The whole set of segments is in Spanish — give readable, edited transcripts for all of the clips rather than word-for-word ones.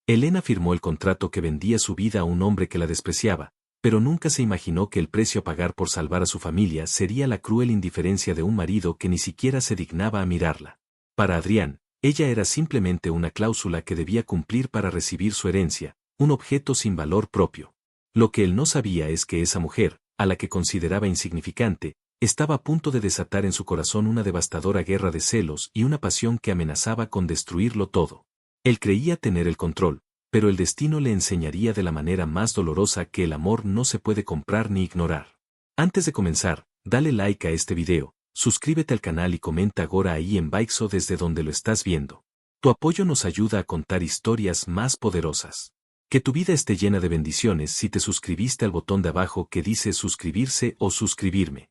Elena firmó el contrato que vendía su vida a un hombre que la despreciaba, pero nunca se imaginó que el precio a pagar por salvar a su familia sería la cruel indiferencia de un marido que ni siquiera se dignaba a mirarla. Para Adrián, ella era simplemente una cláusula que debía cumplir para recibir su herencia, un objeto sin valor propio. Lo que él no sabía es que esa mujer, a la que consideraba insignificante, estaba a punto de desatar en su corazón una devastadora guerra de celos y una pasión que amenazaba con destruirlo todo. Él creía tener el control, pero el destino le enseñaría de la manera más dolorosa que el amor no se puede comprar ni ignorar. Antes de comenzar, dale like a este video, suscríbete al canal y comenta ahora ahí en Baixo desde donde lo estás viendo. Tu apoyo nos ayuda a contar historias más poderosas. Que tu vida esté llena de bendiciones si te suscribiste al botón de abajo que dice suscribirse o suscribirme.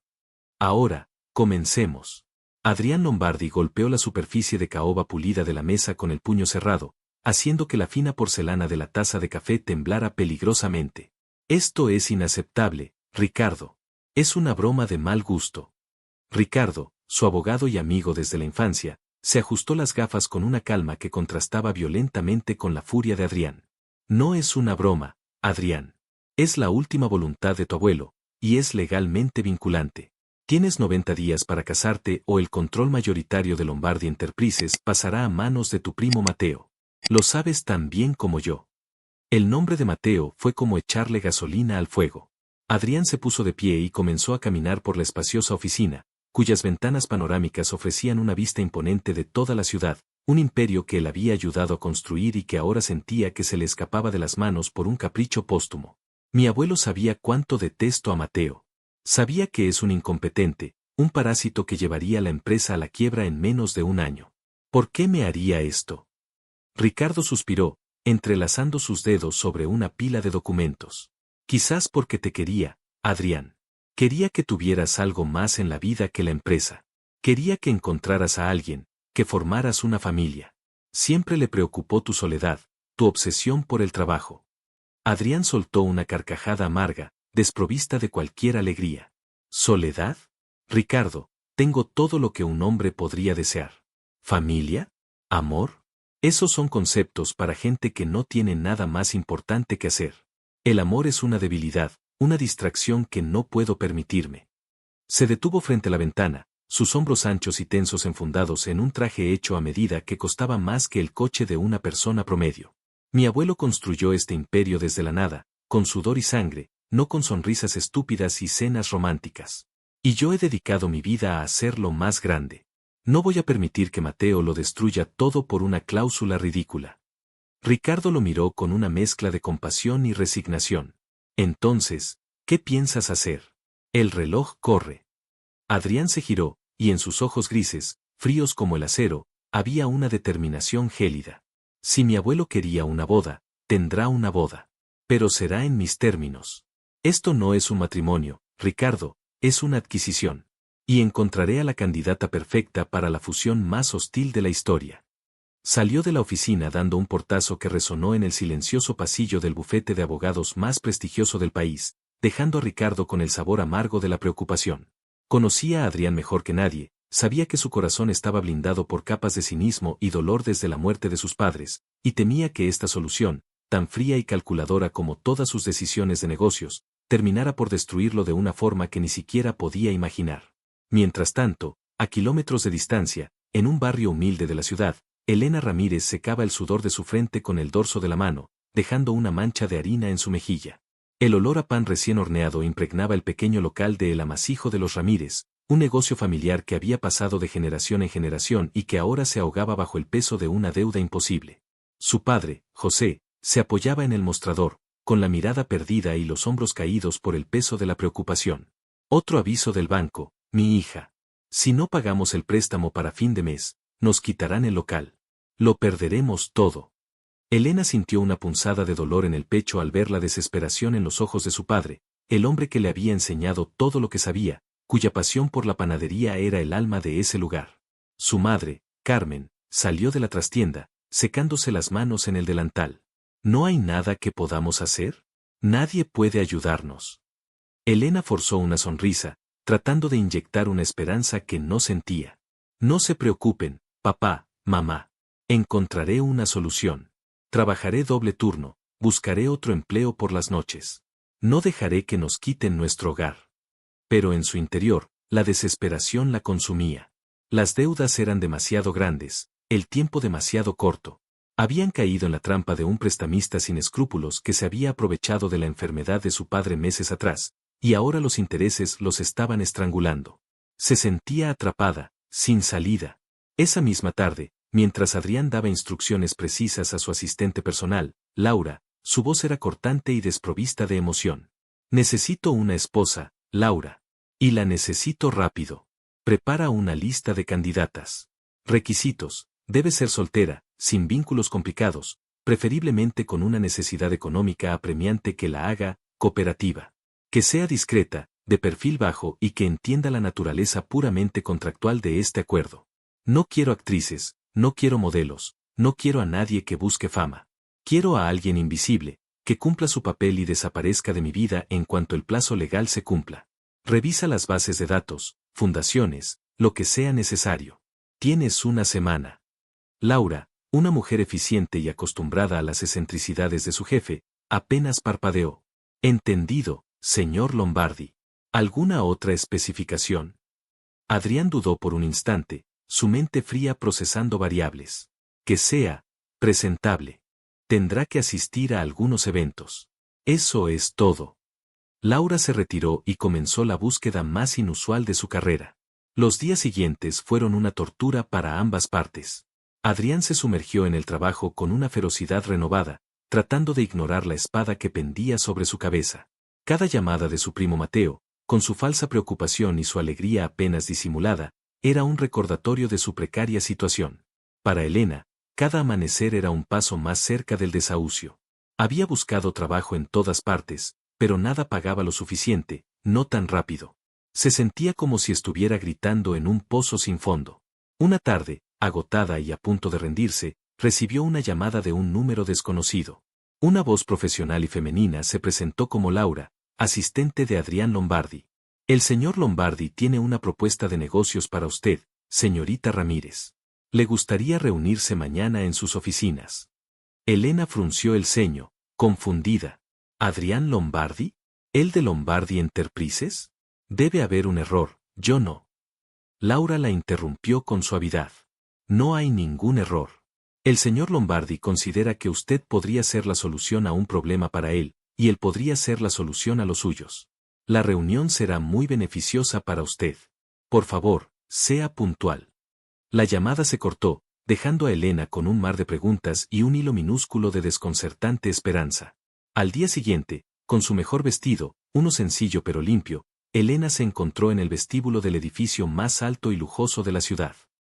Ahora, comencemos. Adrián Lombardi golpeó la superficie de caoba pulida de la mesa con el puño cerrado, haciendo que la fina porcelana de la taza de café temblara peligrosamente. Esto es inaceptable, Ricardo. Es una broma de mal gusto. Ricardo, su abogado y amigo desde la infancia, se ajustó las gafas con una calma que contrastaba violentamente con la furia de Adrián. No es una broma, Adrián. Es la última voluntad de tu abuelo, y es legalmente vinculante. Tienes 90 días para casarte o el control mayoritario de Lombardi Enterprises pasará a manos de tu primo Mateo. Lo sabes tan bien como yo. El nombre de Mateo fue como echarle gasolina al fuego. Adrián se puso de pie y comenzó a caminar por la espaciosa oficina, cuyas ventanas panorámicas ofrecían una vista imponente de toda la ciudad, un imperio que él había ayudado a construir y que ahora sentía que se le escapaba de las manos por un capricho póstumo. Mi abuelo sabía cuánto detesto a Mateo. Sabía que es un incompetente, un parásito que llevaría la empresa a la quiebra en menos de un año. ¿Por qué me haría esto? Ricardo suspiró, entrelazando sus dedos sobre una pila de documentos. Quizás porque te quería, Adrián. Quería que tuvieras algo más en la vida que la empresa. Quería que encontraras a alguien, que formaras una familia. Siempre le preocupó tu soledad, tu obsesión por el trabajo. Adrián soltó una carcajada amarga, desprovista de cualquier alegría. ¿Soledad? Ricardo, tengo todo lo que un hombre podría desear. ¿Familia? ¿Amor? Esos son conceptos para gente que no tiene nada más importante que hacer. El amor es una debilidad, una distracción que no puedo permitirme. Se detuvo frente a la ventana, sus hombros anchos y tensos enfundados en un traje hecho a medida que costaba más que el coche de una persona promedio. Mi abuelo construyó este imperio desde la nada, con sudor y sangre, no con sonrisas estúpidas y cenas románticas. Y yo he dedicado mi vida a hacerlo más grande. No voy a permitir que Mateo lo destruya todo por una cláusula ridícula. Ricardo lo miró con una mezcla de compasión y resignación. Entonces, ¿qué piensas hacer? El reloj corre. Adrián se giró, y en sus ojos grises, fríos como el acero, había una determinación gélida. Si mi abuelo quería una boda, tendrá una boda. Pero será en mis términos. Esto no es un matrimonio, Ricardo, es una adquisición. Y encontraré a la candidata perfecta para la fusión más hostil de la historia. Salió de la oficina dando un portazo que resonó en el silencioso pasillo del bufete de abogados más prestigioso del país, dejando a Ricardo con el sabor amargo de la preocupación. Conocía a Adrián mejor que nadie, sabía que su corazón estaba blindado por capas de cinismo y dolor desde la muerte de sus padres, y temía que esta solución, tan fría y calculadora como todas sus decisiones de negocios, terminara por destruirlo de una forma que ni siquiera podía imaginar. Mientras tanto, a kilómetros de distancia, en un barrio humilde de la ciudad, Elena Ramírez secaba el sudor de su frente con el dorso de la mano, dejando una mancha de harina en su mejilla. El olor a pan recién horneado impregnaba el pequeño local de El Amasijo de los Ramírez, un negocio familiar que había pasado de generación en generación y que ahora se ahogaba bajo el peso de una deuda imposible. Su padre, José, se apoyaba en el mostrador, con la mirada perdida y los hombros caídos por el peso de la preocupación. Otro aviso del banco, mi hija. Si no pagamos el préstamo para fin de mes, nos quitarán el local. Lo perderemos todo. Elena sintió una punzada de dolor en el pecho al ver la desesperación en los ojos de su padre, el hombre que le había enseñado todo lo que sabía, cuya pasión por la panadería era el alma de ese lugar. Su madre, Carmen, salió de la trastienda, secándose las manos en el delantal. ¿No hay nada que podamos hacer? Nadie puede ayudarnos. Elena forzó una sonrisa, tratando de inyectar una esperanza que no sentía. No se preocupen, papá, mamá. Encontraré una solución. Trabajaré doble turno, buscaré otro empleo por las noches. No dejaré que nos quiten nuestro hogar. Pero en su interior, la desesperación la consumía. Las deudas eran demasiado grandes, el tiempo demasiado corto. Habían caído en la trampa de un prestamista sin escrúpulos que se había aprovechado de la enfermedad de su padre meses atrás, y ahora los intereses los estaban estrangulando. Se sentía atrapada, sin salida. Esa misma tarde, mientras Adrián daba instrucciones precisas a su asistente personal, Laura, su voz era cortante y desprovista de emoción. Necesito una esposa, Laura. Y la necesito rápido. Prepara una lista de candidatas. Requisitos: debe ser soltera, sin vínculos complicados, preferiblemente con una necesidad económica apremiante que la haga cooperativa. Que sea discreta, de perfil bajo y que entienda la naturaleza puramente contractual de este acuerdo. No quiero actrices, no quiero modelos, no quiero a nadie que busque fama. Quiero a alguien invisible, que cumpla su papel y desaparezca de mi vida en cuanto el plazo legal se cumpla. Revisa las bases de datos, fundaciones, lo que sea necesario. Tienes una semana. Laura, una mujer eficiente y acostumbrada a las excentricidades de su jefe, apenas parpadeó. Entendido, señor Lombardi. ¿Alguna otra especificación? Adrián dudó por un instante, su mente fría procesando variables. Que sea presentable. Tendrá que asistir a algunos eventos. Eso es todo. Laura se retiró y comenzó la búsqueda más inusual de su carrera. Los días siguientes fueron una tortura para ambas partes. Adrián se sumergió en el trabajo con una ferocidad renovada, tratando de ignorar la espada que pendía sobre su cabeza. Cada llamada de su primo Mateo, con su falsa preocupación y su alegría apenas disimulada, era un recordatorio de su precaria situación. Para Elena, cada amanecer era un paso más cerca del desahucio. Había buscado trabajo en todas partes, pero nada pagaba lo suficiente, no tan rápido. Se sentía como si estuviera gritando en un pozo sin fondo. Una tarde, agotada y a punto de rendirse, recibió una llamada de un número desconocido. Una voz profesional y femenina se presentó como Laura, asistente de Adrián Lombardi. El señor Lombardi tiene una propuesta de negocios para usted, señorita Ramírez. Le gustaría reunirse mañana en sus oficinas. Elena frunció el ceño, confundida. ¿Adrián Lombardi? ¿El de Lombardi Enterprises? Debe haber un error, yo no. Laura la interrumpió con suavidad. No hay ningún error. El señor Lombardi considera que usted podría ser la solución a un problema para él, y él podría ser la solución a los suyos. La reunión será muy beneficiosa para usted. Por favor, sea puntual. La llamada se cortó, dejando a Elena con un mar de preguntas y un hilo minúsculo de desconcertante esperanza. Al día siguiente, con su mejor vestido, uno sencillo pero limpio, Elena se encontró en el vestíbulo del edificio más alto y lujoso de la ciudad.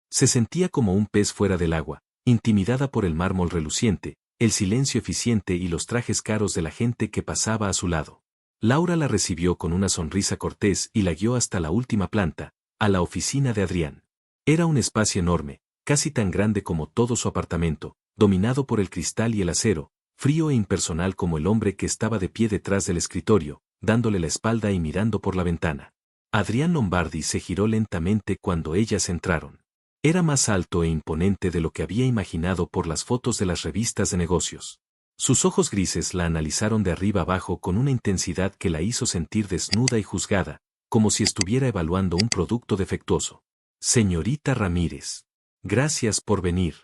Se sentía como un pez fuera del agua, intimidada por el mármol reluciente, el silencio eficiente y los trajes caros de la gente que pasaba a su lado. Laura la recibió con una sonrisa cortés y la guió hasta la última planta, a la oficina de Adrián. Era un espacio enorme, casi tan grande como todo su apartamento, dominado por el cristal y el acero, frío e impersonal como el hombre que estaba de pie detrás del escritorio, dándole la espalda y mirando por la ventana. Adrián Lombardi se giró lentamente cuando ellas entraron. Era más alto e imponente de lo que había imaginado por las fotos de las revistas de negocios. Sus ojos grises la analizaron de arriba abajo con una intensidad que la hizo sentir desnuda y juzgada, como si estuviera evaluando un producto defectuoso. Señorita Ramírez. Gracias por venir.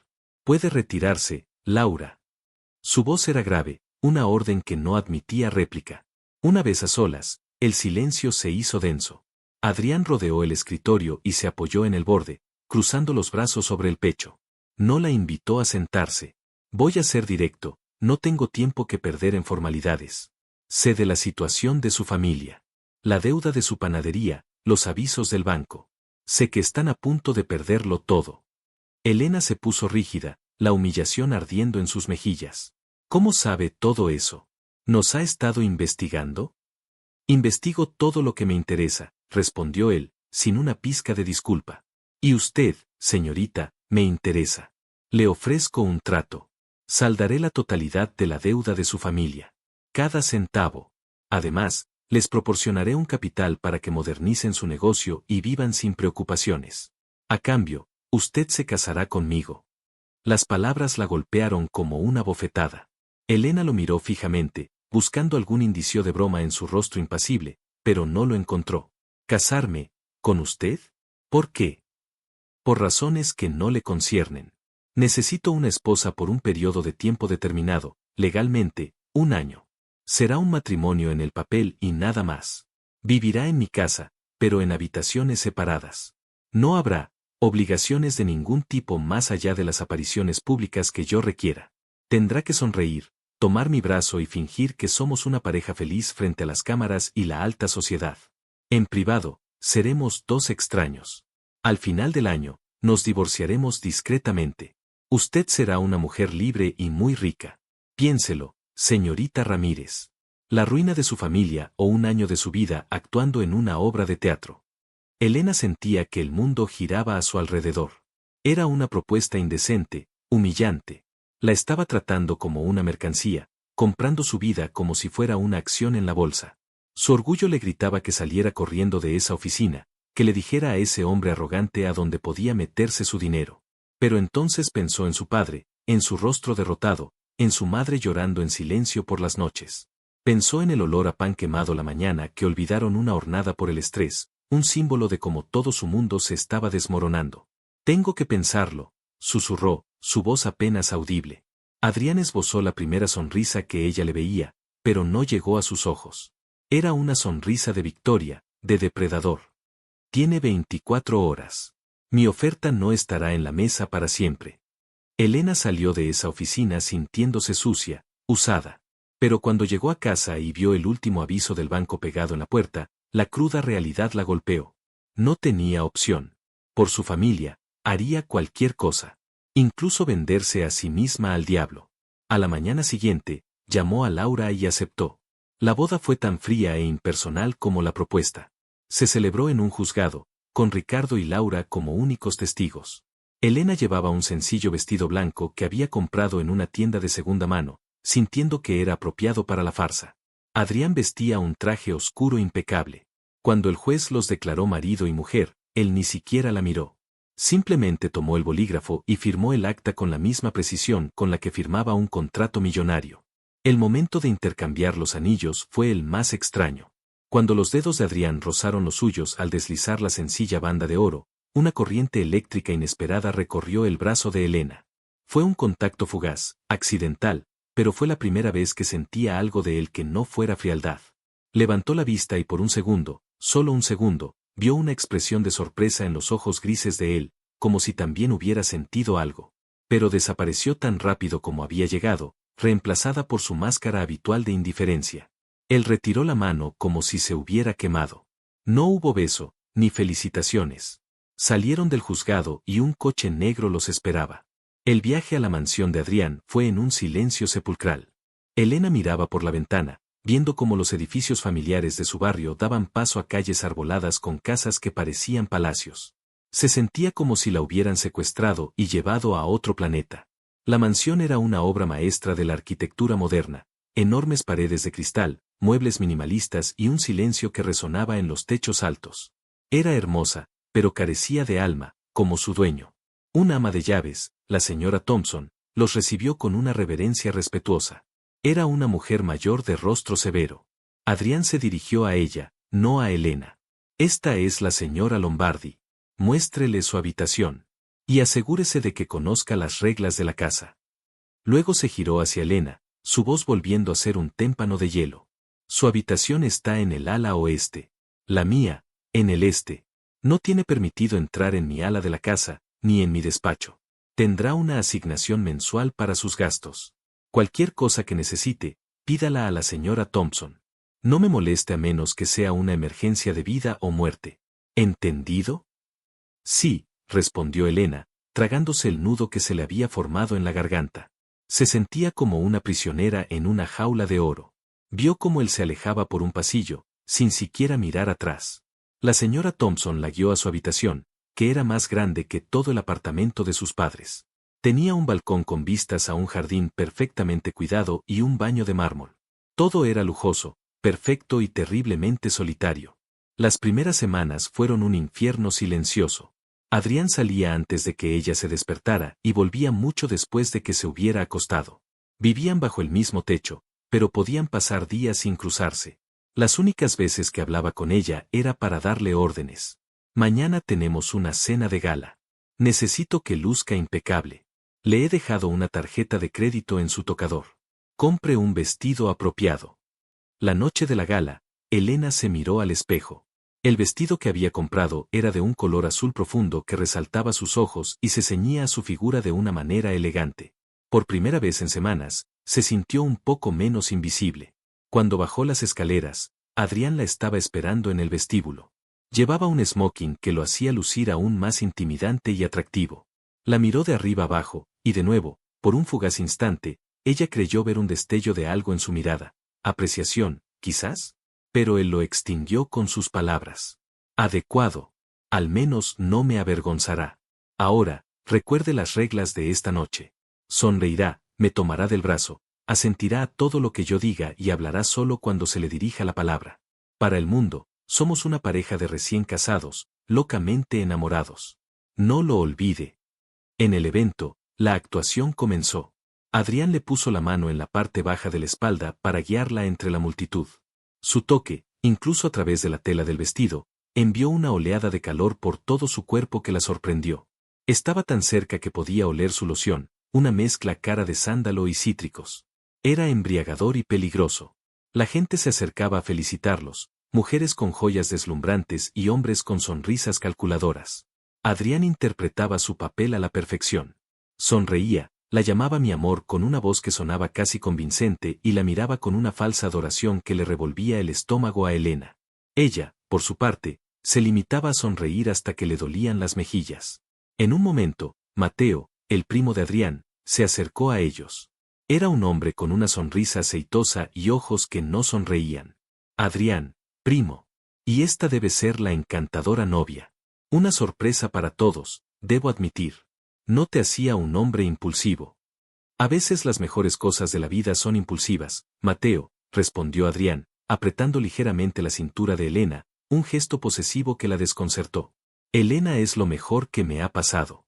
Puede retirarse, Laura. Su voz era grave, una orden que no admitía réplica. Una vez a solas, el silencio se hizo denso. Adrián rodeó el escritorio y se apoyó en el borde, cruzando los brazos sobre el pecho. No la invitó a sentarse. Voy a ser directo, no tengo tiempo que perder en formalidades. Sé de la situación de su familia. La deuda de su panadería, los avisos del banco. Sé que están a punto de perderlo todo. Elena se puso rígida, la humillación ardiendo en sus mejillas. ¿Cómo sabe todo eso? ¿Nos ha estado investigando? Investigo todo lo que me interesa, respondió él, sin una pizca de disculpa. Y usted, señorita, me interesa. Le ofrezco un trato. Saldaré la totalidad de la deuda de su familia. Cada centavo. Además, les proporcionaré un capital para que modernicen su negocio y vivan sin preocupaciones. A cambio, usted se casará conmigo. Las palabras la golpearon como una bofetada. Elena lo miró fijamente, buscando algún indicio de broma en su rostro impasible, pero no lo encontró. ¿Casarme con usted? ¿Por qué? Por razones que no le conciernen. Necesito una esposa por un periodo de tiempo determinado, legalmente, 1 año. Será un matrimonio en el papel y nada más. Vivirá en mi casa, pero en habitaciones separadas. No habrá obligaciones de ningún tipo más allá de las apariciones públicas que yo requiera. Tendrá que sonreír, tomar mi brazo y fingir que somos una pareja feliz frente a las cámaras y la alta sociedad. En privado, seremos dos extraños. Al final del año, nos divorciaremos discretamente. Usted será una mujer libre y muy rica. Piénselo, señorita Ramírez. La ruina de su familia o 1 año de su vida actuando en una obra de teatro. Elena sentía que el mundo giraba a su alrededor. Era una propuesta indecente, humillante. La estaba tratando como una mercancía, comprando su vida como si fuera una acción en la bolsa. Su orgullo le gritaba que saliera corriendo de esa oficina, que le dijera a ese hombre arrogante a dónde podía meterse su dinero. Pero entonces pensó en su padre, en su rostro derrotado, en su madre llorando en silencio por las noches. Pensó en el olor a pan quemado la mañana que olvidaron una hornada por el estrés, un símbolo de cómo todo su mundo se estaba desmoronando. Tengo que pensarlo, susurró, su voz apenas audible. Adrián esbozó la primera sonrisa que ella le veía, pero no llegó a sus ojos. Era una sonrisa de victoria, de depredador. Tiene 24 horas. Mi oferta no estará en la mesa para siempre. Elena salió de esa oficina sintiéndose sucia, usada. Pero cuando llegó a casa y vio el último aviso del banco pegado en la puerta, la cruda realidad la golpeó. No tenía opción. Por su familia, haría cualquier cosa. Incluso venderse a sí misma al diablo. A la mañana siguiente, llamó a Laura y aceptó. La boda fue tan fría e impersonal como la propuesta. Se celebró en un juzgado, con Ricardo y Laura como únicos testigos. Elena llevaba un sencillo vestido blanco que había comprado en una tienda de segunda mano, sintiendo que era apropiado para la farsa. Adrián vestía un traje oscuro impecable. Cuando el juez los declaró marido y mujer, él ni siquiera la miró. Simplemente tomó el bolígrafo y firmó el acta con la misma precisión con la que firmaba un contrato millonario. El momento de intercambiar los anillos fue el más extraño. Cuando los dedos de Adrián rozaron los suyos al deslizar la sencilla banda de oro, una corriente eléctrica inesperada recorrió el brazo de Elena. Fue un contacto fugaz, accidental, pero fue la primera vez que sentía algo de él que no fuera frialdad. Levantó la vista y por un segundo, solo un segundo, vio una expresión de sorpresa en los ojos grises de él, como si también hubiera sentido algo. Pero desapareció tan rápido como había llegado, reemplazada por su máscara habitual de indiferencia. Él retiró la mano como si se hubiera quemado. No hubo beso, ni felicitaciones. Salieron del juzgado y un coche negro los esperaba. El viaje a la mansión de Adrián fue en un silencio sepulcral. Elena miraba por la ventana, viendo cómo los edificios familiares de su barrio daban paso a calles arboladas con casas que parecían palacios. Se sentía como si la hubieran secuestrado y llevado a otro planeta. La mansión era una obra maestra de la arquitectura moderna, enormes paredes de cristal, muebles minimalistas y un silencio que resonaba en los techos altos. Era hermosa, pero carecía de alma, como su dueño. Una ama de llaves, la señora Thompson, los recibió con una reverencia respetuosa. Era una mujer mayor de rostro severo. Adrián se dirigió a ella, no a Elena. Esta es la señora Lombardi. Muéstrele su habitación. Y asegúrese de que conozca las reglas de la casa. Luego se giró hacia Elena, su voz volviendo a ser un témpano de hielo. Su habitación está en el ala oeste. La mía, en el este. No tiene permitido entrar en mi ala de la casa, ni en mi despacho. Tendrá una asignación mensual para sus gastos. Cualquier cosa que necesite, pídala a la señora Thompson. No me moleste a menos que sea una emergencia de vida o muerte. ¿Entendido? Sí, respondió Elena, tragándose el nudo que se le había formado en la garganta. Se sentía como una prisionera en una jaula de oro. Vio cómo él se alejaba por un pasillo, sin siquiera mirar atrás. La señora Thompson la guió a su habitación, que era más grande que todo el apartamento de sus padres. Tenía un balcón con vistas a un jardín perfectamente cuidado y un baño de mármol. Todo era lujoso, perfecto y terriblemente solitario. Las primeras semanas fueron un infierno silencioso. Adrián salía antes de que ella se despertara y volvía mucho después de que se hubiera acostado. Vivían bajo el mismo techo, pero podían pasar días sin cruzarse. Las únicas veces que hablaba con ella era para darle órdenes. Mañana tenemos una cena de gala. Necesito que luzca impecable. Le he dejado una tarjeta de crédito en su tocador. Compre un vestido apropiado. La noche de la gala, Elena se miró al espejo. El vestido que había comprado era de un color azul profundo que resaltaba sus ojos y se ceñía a su figura de una manera elegante. Por primera vez en semanas, se sintió un poco menos invisible. Cuando bajó las escaleras, Adrián la estaba esperando en el vestíbulo. Llevaba un smoking que lo hacía lucir aún más intimidante y atractivo. La miró de arriba abajo, y de nuevo, por un fugaz instante, ella creyó ver un destello de algo en su mirada. Apreciación, quizás, pero él lo extinguió con sus palabras. Adecuado. Al menos no me avergonzará. Ahora, recuerde las reglas de esta noche. Sonreirá, me tomará del brazo, asentirá a todo lo que yo diga y hablará solo cuando se le dirija la palabra. Para el mundo, somos una pareja de recién casados, locamente enamorados. No lo olvide. En el evento, la actuación comenzó. Adrián le puso la mano en la parte baja de la espalda para guiarla entre la multitud. Su toque, incluso a través de la tela del vestido, envió una oleada de calor por todo su cuerpo que la sorprendió. Estaba tan cerca que podía oler su loción, una mezcla cara de sándalo y cítricos. Era embriagador y peligroso. La gente se acercaba a felicitarlos, mujeres con joyas deslumbrantes y hombres con sonrisas calculadoras. Adrián interpretaba su papel a la perfección. Sonreía, la llamaba mi amor con una voz que sonaba casi convincente y la miraba con una falsa adoración que le revolvía el estómago a Elena. Ella, por su parte, se limitaba a sonreír hasta que le dolían las mejillas. En un momento, Mateo, el primo de Adrián, se acercó a ellos. Era un hombre con una sonrisa aceitosa y ojos que no sonreían. Adrián, primo. Y esta debe ser la encantadora novia. Una sorpresa para todos, debo admitir. No te hacía un hombre impulsivo. A veces las mejores cosas de la vida son impulsivas, Mateo, respondió Adrián, apretando ligeramente la cintura de Elena, un gesto posesivo que la desconcertó. Elena es lo mejor que me ha pasado.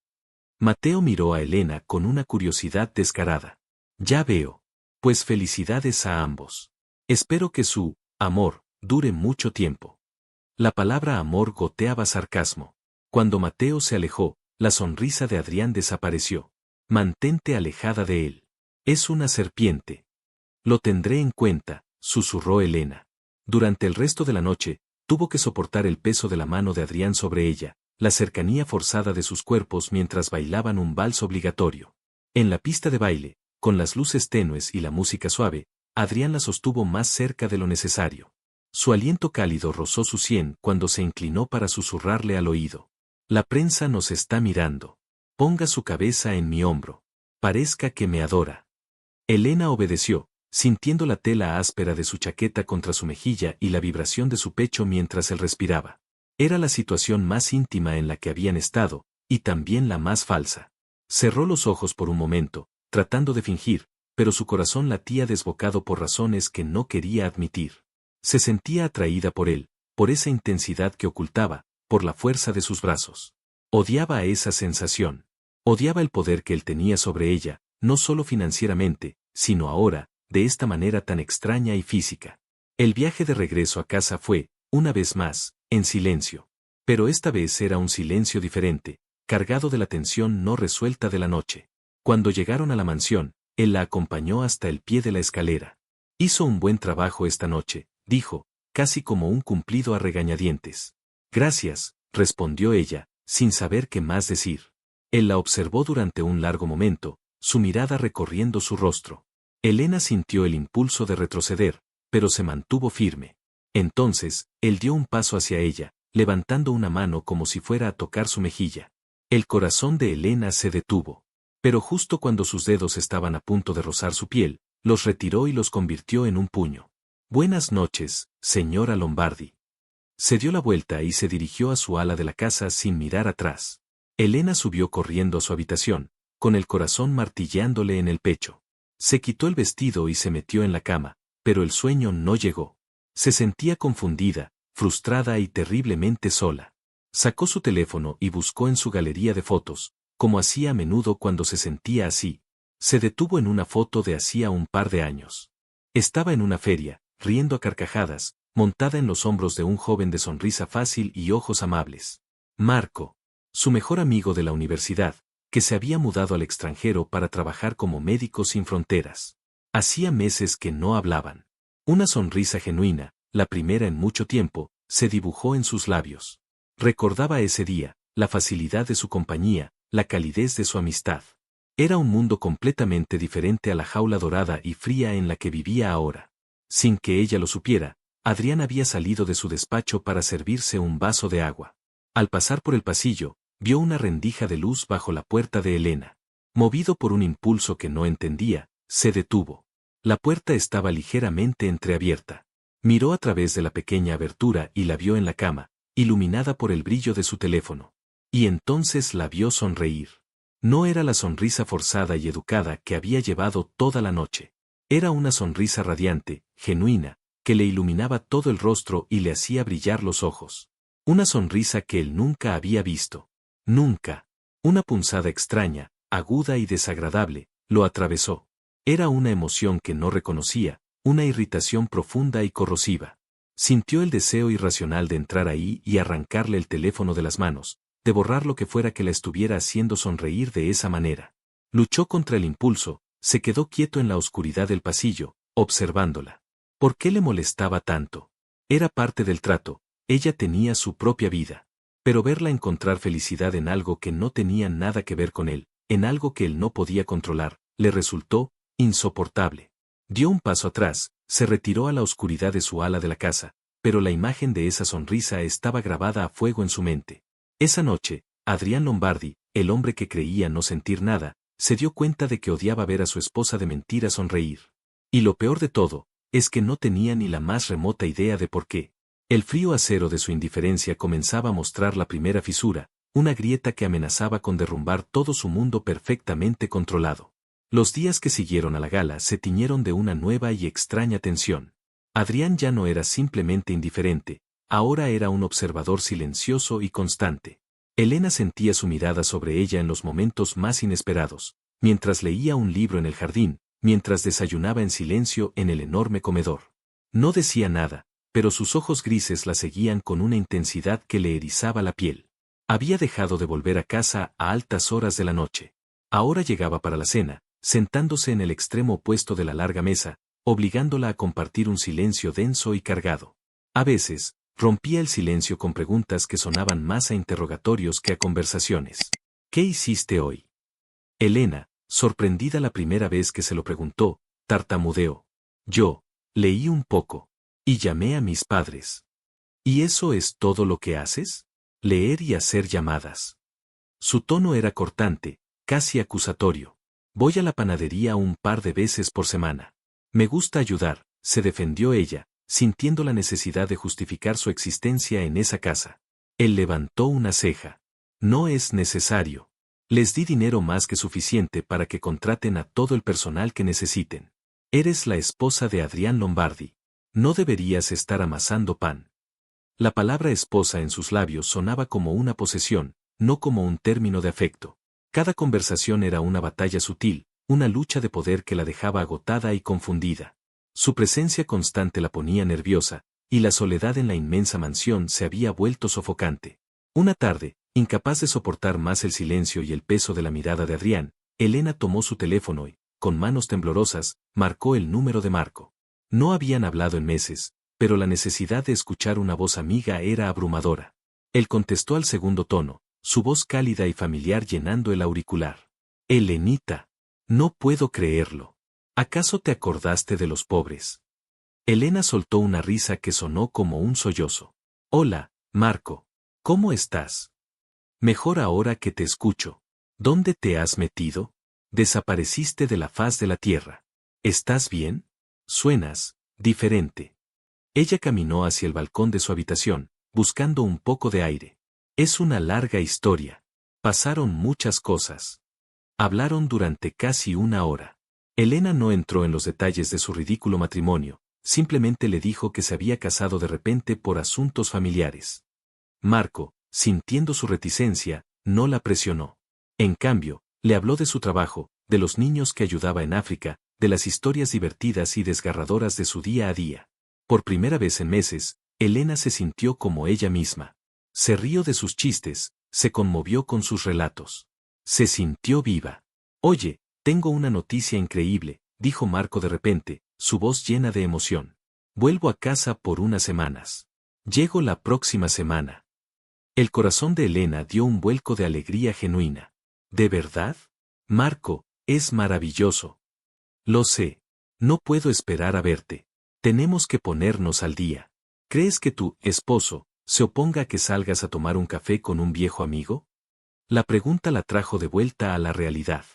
Mateo miró a Elena con una curiosidad descarada. Ya veo. Pues felicidades a ambos. Espero que su amor dure mucho tiempo. La palabra amor goteaba sarcasmo. Cuando Mateo se alejó, la sonrisa de Adrián desapareció. Mantente alejada de él. Es una serpiente. Lo tendré en cuenta, susurró Elena. Durante el resto de la noche, tuvo que soportar el peso de la mano de Adrián sobre ella, la cercanía forzada de sus cuerpos mientras bailaban un vals obligatorio. En la pista de baile, con las luces tenues y la música suave, Adrián la sostuvo más cerca de lo necesario. Su aliento cálido rozó su sien cuando se inclinó para susurrarle al oído. La prensa nos está mirando. Ponga su cabeza en mi hombro. Parezca que me adora. Elena obedeció, sintiendo la tela áspera de su chaqueta contra su mejilla y la vibración de su pecho mientras él respiraba. Era la situación más íntima en la que habían estado, y también la más falsa. Cerró los ojos por un momento, tratando de fingir, pero su corazón latía desbocado por razones que no quería admitir. Se sentía atraída por él, por esa intensidad que ocultaba, por la fuerza de sus brazos. Odiaba esa sensación. Odiaba el poder que él tenía sobre ella, no solo financieramente, sino ahora, de esta manera tan extraña y física. El viaje de regreso a casa fue, una vez más, en silencio. Pero esta vez era un silencio diferente, cargado de la tensión no resuelta de la noche. Cuando llegaron a la mansión, él la acompañó hasta el pie de la escalera. Hizo un buen trabajo esta noche, dijo, casi como un cumplido a regañadientes. Gracias, respondió ella, sin saber qué más decir. Él la observó durante un largo momento, su mirada recorriendo su rostro. Elena sintió el impulso de retroceder, pero se mantuvo firme. Entonces, él dio un paso hacia ella, levantando una mano como si fuera a tocar su mejilla. El corazón de Elena se detuvo. Pero justo cuando sus dedos estaban a punto de rozar su piel, los retiró y los convirtió en un puño. Buenas noches, señora Lombardi. Se dio la vuelta y se dirigió a su ala de la casa sin mirar atrás. Elena subió corriendo a su habitación, con el corazón martilleándole en el pecho. Se quitó el vestido y se metió en la cama, pero el sueño no llegó. Se sentía confundida, frustrada y terriblemente sola. Sacó su teléfono y buscó en su galería de fotos, como hacía a menudo cuando se sentía así. Se detuvo en una foto de hacía un par de años. Estaba en una feria, riendo a carcajadas, montada en los hombros de un joven de sonrisa fácil y ojos amables. Marco, su mejor amigo de la universidad, que se había mudado al extranjero para trabajar como médico sin fronteras. Hacía meses que no hablaban. Una sonrisa genuina, la primera en mucho tiempo, se dibujó en sus labios. Recordaba ese día, la facilidad de su compañía, la calidez de su amistad. Era un mundo completamente diferente a la jaula dorada y fría en la que vivía ahora. Sin que ella lo supiera, Adrián había salido de su despacho para servirse un vaso de agua. Al pasar por el pasillo, vio una rendija de luz bajo la puerta de Elena. Movido por un impulso que no entendía, se detuvo. La puerta estaba ligeramente entreabierta. Miró a través de la pequeña abertura y la vio en la cama, iluminada por el brillo de su teléfono. Y entonces la vio sonreír. No era la sonrisa forzada y educada que había llevado toda la noche. Era una sonrisa radiante, genuina, que le iluminaba todo el rostro y le hacía brillar los ojos. Una sonrisa que él nunca había visto. Nunca. Una punzada extraña, aguda y desagradable, lo atravesó. Era una emoción que no reconocía, una irritación profunda y corrosiva. Sintió el deseo irracional de entrar ahí y arrancarle el teléfono de las manos, de borrar lo que fuera que la estuviera haciendo sonreír de esa manera. Luchó contra el impulso, se quedó quieto en la oscuridad del pasillo, observándola. ¿Por qué le molestaba tanto? Era parte del trato, ella tenía su propia vida. Pero verla encontrar felicidad en algo que no tenía nada que ver con él, en algo que él no podía controlar, le resultó insoportable. Dio un paso atrás, se retiró a la oscuridad de su ala de la casa, pero la imagen de esa sonrisa estaba grabada a fuego en su mente. Esa noche, Adrián Lombardi, el hombre que creía no sentir nada, se dio cuenta de que odiaba ver a su esposa de mentira sonreír. Y lo peor de todo, es que no tenía ni la más remota idea de por qué. El frío acero de su indiferencia comenzaba a mostrar la primera fisura, una grieta que amenazaba con derrumbar todo su mundo perfectamente controlado. Los días que siguieron a la gala se tiñeron de una nueva y extraña tensión. Adrián ya no era simplemente indiferente, ahora era un observador silencioso y constante. Elena sentía su mirada sobre ella en los momentos más inesperados, mientras leía un libro en el jardín, mientras desayunaba en silencio en el enorme comedor. No decía nada, pero sus ojos grises la seguían con una intensidad que le erizaba la piel. Había dejado de volver a casa a altas horas de la noche. Ahora llegaba para la cena, sentándose en el extremo opuesto de la larga mesa, obligándola a compartir un silencio denso y cargado. A veces, rompía el silencio con preguntas que sonaban más a interrogatorios que a conversaciones. ¿Qué hiciste hoy? Elena, sorprendida la primera vez que se lo preguntó, tartamudeó. Yo, leí un poco. Y llamé a mis padres. ¿Y eso es todo lo que haces? Leer y hacer llamadas. Su tono era cortante, casi acusatorio. Voy a la panadería un par de veces por semana. Me gusta ayudar, se defendió ella, sintiendo la necesidad de justificar su existencia en esa casa. Él levantó una ceja. No es necesario. Les di dinero más que suficiente para que contraten a todo el personal que necesiten. Eres la esposa de Adrián Lombardi. No deberías estar amasando pan. La palabra esposa en sus labios sonaba como una posesión, no como un término de afecto. Cada conversación era una batalla sutil, una lucha de poder que la dejaba agotada y confundida. Su presencia constante la ponía nerviosa, y la soledad en la inmensa mansión se había vuelto sofocante. Una tarde, incapaz de soportar más el silencio y el peso de la mirada de Adrián, Elena tomó su teléfono y, con manos temblorosas, marcó el número de Marco. No habían hablado en meses, pero la necesidad de escuchar una voz amiga era abrumadora. Él contestó al segundo tono, su voz cálida y familiar llenando el auricular. Elenita. No puedo creerlo. ¿Acaso te acordaste de los pobres? Elena soltó una risa que sonó como un sollozo. Hola, Marco. ¿Cómo estás? Mejor ahora que te escucho. ¿Dónde te has metido? Desapareciste de la faz de la tierra. ¿Estás bien? Suenas diferente. Ella caminó hacia el balcón de su habitación, buscando un poco de aire. Es una larga historia. Pasaron muchas cosas. Hablaron durante casi una hora. Elena no entró en los detalles de su ridículo matrimonio, simplemente le dijo que se había casado de repente por asuntos familiares. Marco, Sintiendo su reticencia, no la presionó. En cambio, le habló de su trabajo, de los niños que ayudaba en África, de las historias divertidas y desgarradoras de su día a día. Por primera vez en meses, Elena se sintió como ella misma. Se rió de sus chistes, se conmovió con sus relatos. Se sintió viva. Oye, tengo una noticia increíble, dijo Marco de repente, su voz llena de emoción. Vuelvo a casa por unas semanas. Llego la próxima semana. El corazón de Elena dio un vuelco de alegría genuina. ¿De verdad? Marco, es maravilloso. Lo sé. No puedo esperar a verte. Tenemos que ponernos al día. ¿Crees que tu esposo se oponga a que salgas a tomar un café con un viejo amigo? La pregunta la trajo de vuelta a la realidad.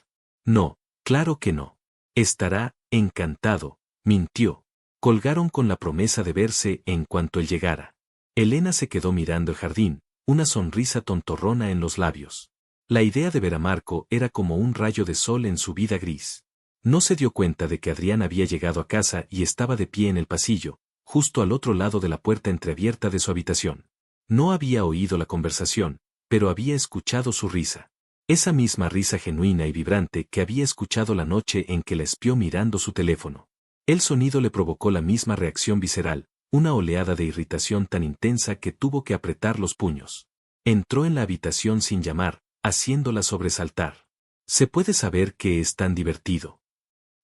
No, claro que no. Estará encantado, mintió. Colgaron con la promesa de verse en cuanto él llegara. Elena se quedó mirando el jardín, una sonrisa tontorrona en los labios. La idea de ver a Marco era como un rayo de sol en su vida gris. No se dio cuenta de que Adrián había llegado a casa y estaba de pie en el pasillo, justo al otro lado de la puerta entreabierta de su habitación. No había oído la conversación, pero había escuchado su risa. Esa misma risa genuina y vibrante que había escuchado la noche en que la espió mirando su teléfono. El sonido le provocó la misma reacción visceral, una oleada de irritación tan intensa que tuvo que apretar los puños. Entró en la habitación sin llamar, haciéndola sobresaltar. ¿Se puede saber qué es tan divertido?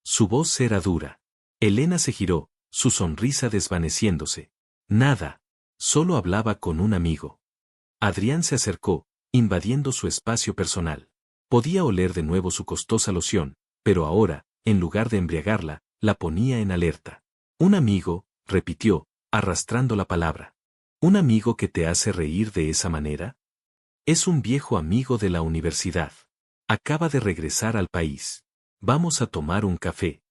Su voz era dura. Elena se giró, su sonrisa desvaneciéndose. Nada. Solo hablaba con un amigo. Adrián se acercó, invadiendo su espacio personal. Podía oler de nuevo su costosa loción, pero ahora, en lugar de embriagarla, la ponía en alerta. Un amigo, repitió, arrastrando la palabra. ¿Un amigo que te hace reír de esa manera? Es un viejo amigo de la universidad. Acaba de regresar al país. Vamos a tomar un café.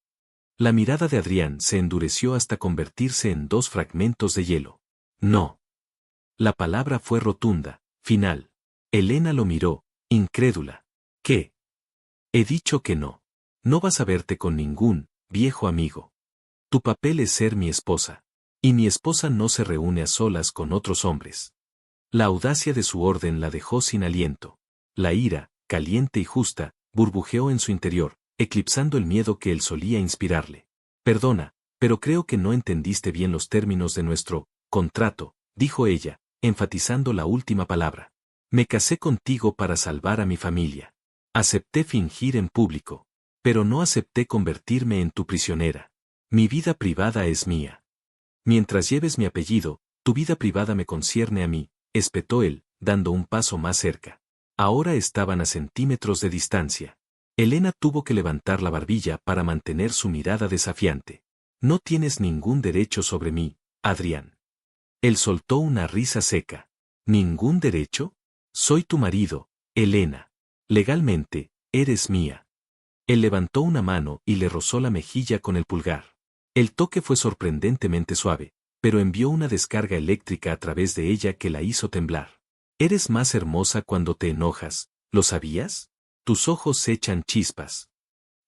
La mirada de Adrián se endureció hasta convertirse en 2 fragmentos de hielo. No. La palabra fue rotunda, final. Elena lo miró, incrédula. ¿Qué? He dicho que no. No vas a verte con ningún viejo amigo. Tu papel es ser mi esposa. Y mi esposa no se reúne a solas con otros hombres. La audacia de su orden la dejó sin aliento. La ira, caliente y justa, burbujeó en su interior, eclipsando el miedo que él solía inspirarle. Perdona, pero creo que no entendiste bien los términos de nuestro contrato, dijo ella, enfatizando la última palabra. Me casé contigo para salvar a mi familia. Acepté fingir en público, pero no acepté convertirme en tu prisionera. Mi vida privada es mía. Mientras lleves mi apellido, tu vida privada me concierne a mí, espetó él, dando un paso más cerca. Ahora estaban a centímetros de distancia. Elena tuvo que levantar la barbilla para mantener su mirada desafiante. No tienes ningún derecho sobre mí, Adrián. Él soltó una risa seca. ¿Ningún derecho? Soy tu marido, Elena. Legalmente, eres mía. Él levantó una mano y le rozó la mejilla con el pulgar. El toque fue sorprendentemente suave, pero envió una descarga eléctrica a través de ella que la hizo temblar. Eres más hermosa cuando te enojas, ¿lo sabías? Tus ojos echan chispas.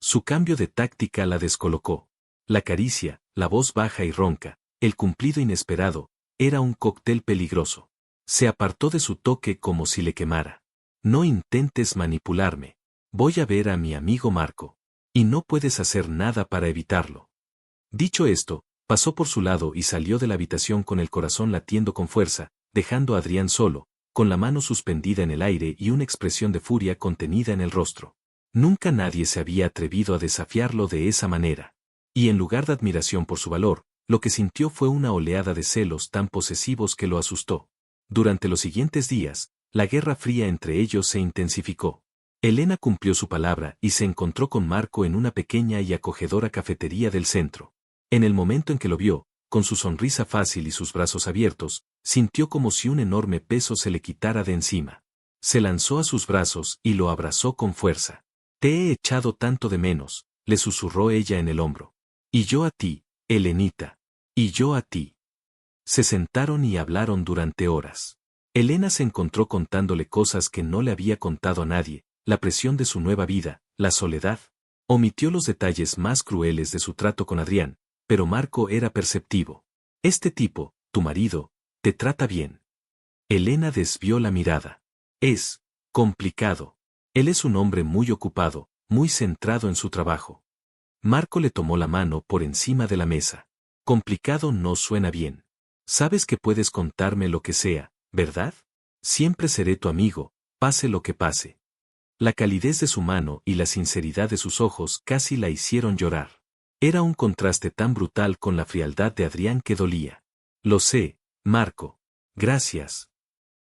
Su cambio de táctica la descolocó. La caricia, la voz baja y ronca, el cumplido inesperado, era un cóctel peligroso. Se apartó de su toque como si le quemara. No intentes manipularme. Voy a ver a mi amigo Marco. Y no puedes hacer nada para evitarlo. Dicho esto, pasó por su lado y salió de la habitación con el corazón latiendo con fuerza, dejando a Adrián solo, con la mano suspendida en el aire y una expresión de furia contenida en el rostro. Nunca nadie se había atrevido a desafiarlo de esa manera. Y en lugar de admiración por su valor, lo que sintió fue una oleada de celos tan posesivos que lo asustó. Durante los siguientes días, la guerra fría entre ellos se intensificó. Elena cumplió su palabra y se encontró con Marco en una pequeña y acogedora cafetería del centro. En el momento en que lo vio, con su sonrisa fácil y sus brazos abiertos, sintió como si un enorme peso se le quitara de encima. Se lanzó a sus brazos y lo abrazó con fuerza. Te he echado tanto de menos, le susurró ella en el hombro. Y yo a ti, Elenita. Y yo a ti. Se sentaron y hablaron durante horas. Elena se encontró contándole cosas que no le había contado a nadie, la presión de su nueva vida, la soledad. Omitió los detalles más crueles de su trato con Adrián, pero Marco era perceptivo. Este tipo, tu marido, te trata bien. Elena desvió la mirada. Es complicado. Él es un hombre muy ocupado, muy centrado en su trabajo. Marco le tomó la mano por encima de la mesa. Complicado no suena bien. Sabes que puedes contarme lo que sea, ¿verdad? Siempre seré tu amigo, pase lo que pase. La calidez de su mano y la sinceridad de sus ojos casi la hicieron llorar. Era un contraste tan brutal con la frialdad de Adrián que dolía. Lo sé, Marco. Gracias.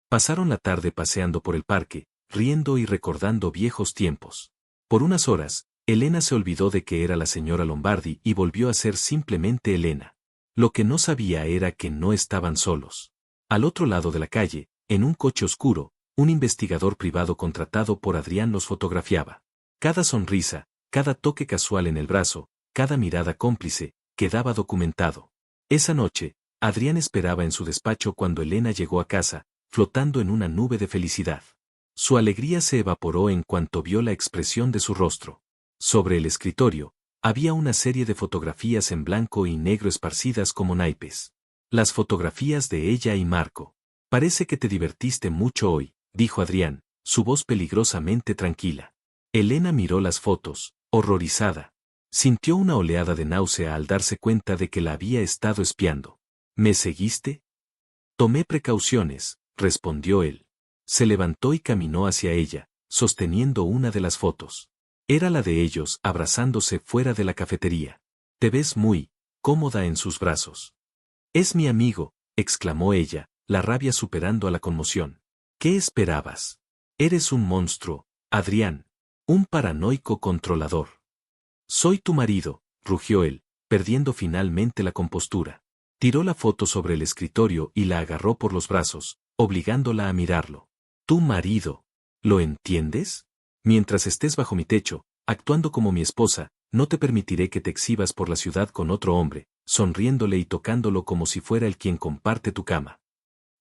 Pasaron la tarde paseando por el parque, riendo y recordando viejos tiempos. Por unas horas, Elena se olvidó de que era la señora Lombardi y volvió a ser simplemente Elena. Lo que no sabía era que no estaban solos. Al otro lado de la calle, en un coche oscuro, un investigador privado contratado por Adrián los fotografiaba. Cada sonrisa, cada toque casual en el brazo, cada mirada cómplice, quedaba documentado. Esa noche, Adrián esperaba en su despacho cuando Elena llegó a casa, flotando en una nube de felicidad. Su alegría se evaporó en cuanto vio la expresión de su rostro. Sobre el escritorio, había una serie de fotografías en blanco y negro esparcidas como naipes. Las fotografías de ella y Marco. Parece que te divertiste mucho hoy, dijo Adrián, su voz peligrosamente tranquila. Elena miró las fotos, horrorizada. Sintió una oleada de náusea al darse cuenta de que la había estado espiando. ¿Me seguiste? Tomé precauciones, respondió él. Se levantó y caminó hacia ella, sosteniendo una de las fotos. Era la de ellos abrazándose fuera de la cafetería. Te ves muy cómoda en sus brazos. Es mi amigo, exclamó ella, la rabia superando a la conmoción. ¿Qué esperabas? Eres un monstruo, Adrián. Un paranoico controlador. Soy tu marido, rugió él, perdiendo finalmente la compostura. Tiró la foto sobre el escritorio y la agarró por los brazos, obligándola a mirarlo. Tu marido. ¿Lo entiendes? Mientras estés bajo mi techo, actuando como mi esposa, no te permitiré que te exhibas por la ciudad con otro hombre, sonriéndole y tocándolo como si fuera el quien comparte tu cama.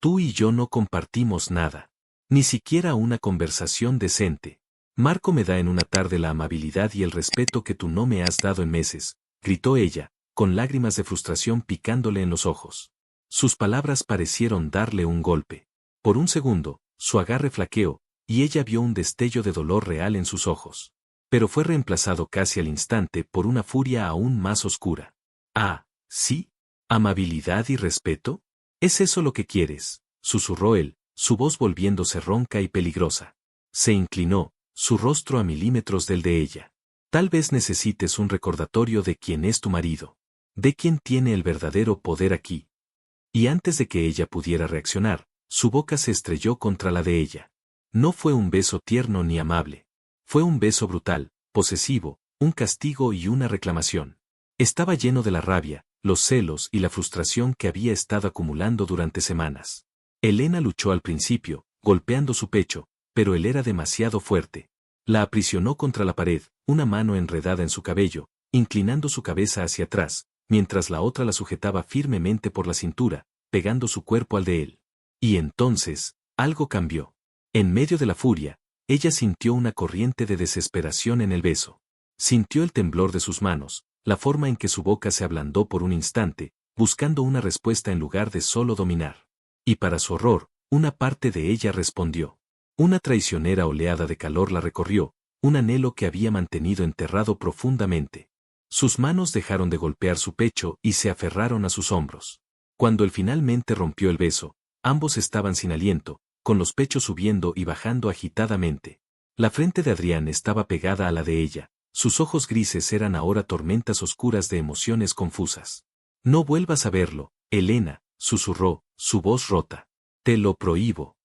Tú y yo no compartimos nada. Ni siquiera una conversación decente. Marco me da en una tarde la amabilidad y el respeto que tú no me has dado en meses, gritó ella, con lágrimas de frustración picándole en los ojos. Sus palabras parecieron darle un golpe. Por un segundo, su agarre flaqueó, y ella vio un destello de dolor real en sus ojos. Pero fue reemplazado casi al instante por una furia aún más oscura. Ah, ¿sí? ¿Amabilidad y respeto? ¿Es eso lo que quieres? Susurró él, su voz volviéndose ronca y peligrosa. Se inclinó, su rostro a milímetros del de ella. Tal vez necesites un recordatorio de quién es tu marido. De quién tiene el verdadero poder aquí. Y antes de que ella pudiera reaccionar, su boca se estrelló contra la de ella. No fue un beso tierno ni amable. Fue un beso brutal, posesivo, un castigo y una reclamación. Estaba lleno de la rabia, los celos y la frustración que había estado acumulando durante semanas. Elena luchó al principio, golpeando su pecho, pero él era demasiado fuerte. La aprisionó contra la pared, una mano enredada en su cabello, inclinando su cabeza hacia atrás, mientras la otra la sujetaba firmemente por la cintura, pegando su cuerpo al de él. Y entonces, algo cambió. En medio de la furia, ella sintió una corriente de desesperación en el beso. Sintió el temblor de sus manos, la forma en que su boca se ablandó por un instante, buscando una respuesta en lugar de solo dominar. Y para su horror, una parte de ella respondió. Una traicionera oleada de calor la recorrió, un anhelo que había mantenido enterrado profundamente. Sus manos dejaron de golpear su pecho y se aferraron a sus hombros. Cuando él finalmente rompió el beso, ambos estaban sin aliento, con los pechos subiendo y bajando agitadamente. La frente de Adrián estaba pegada a la de ella, sus ojos grises eran ahora tormentas oscuras de emociones confusas. No vuelvas a verlo, Elena, susurró, su voz rota. Te lo prohíbo.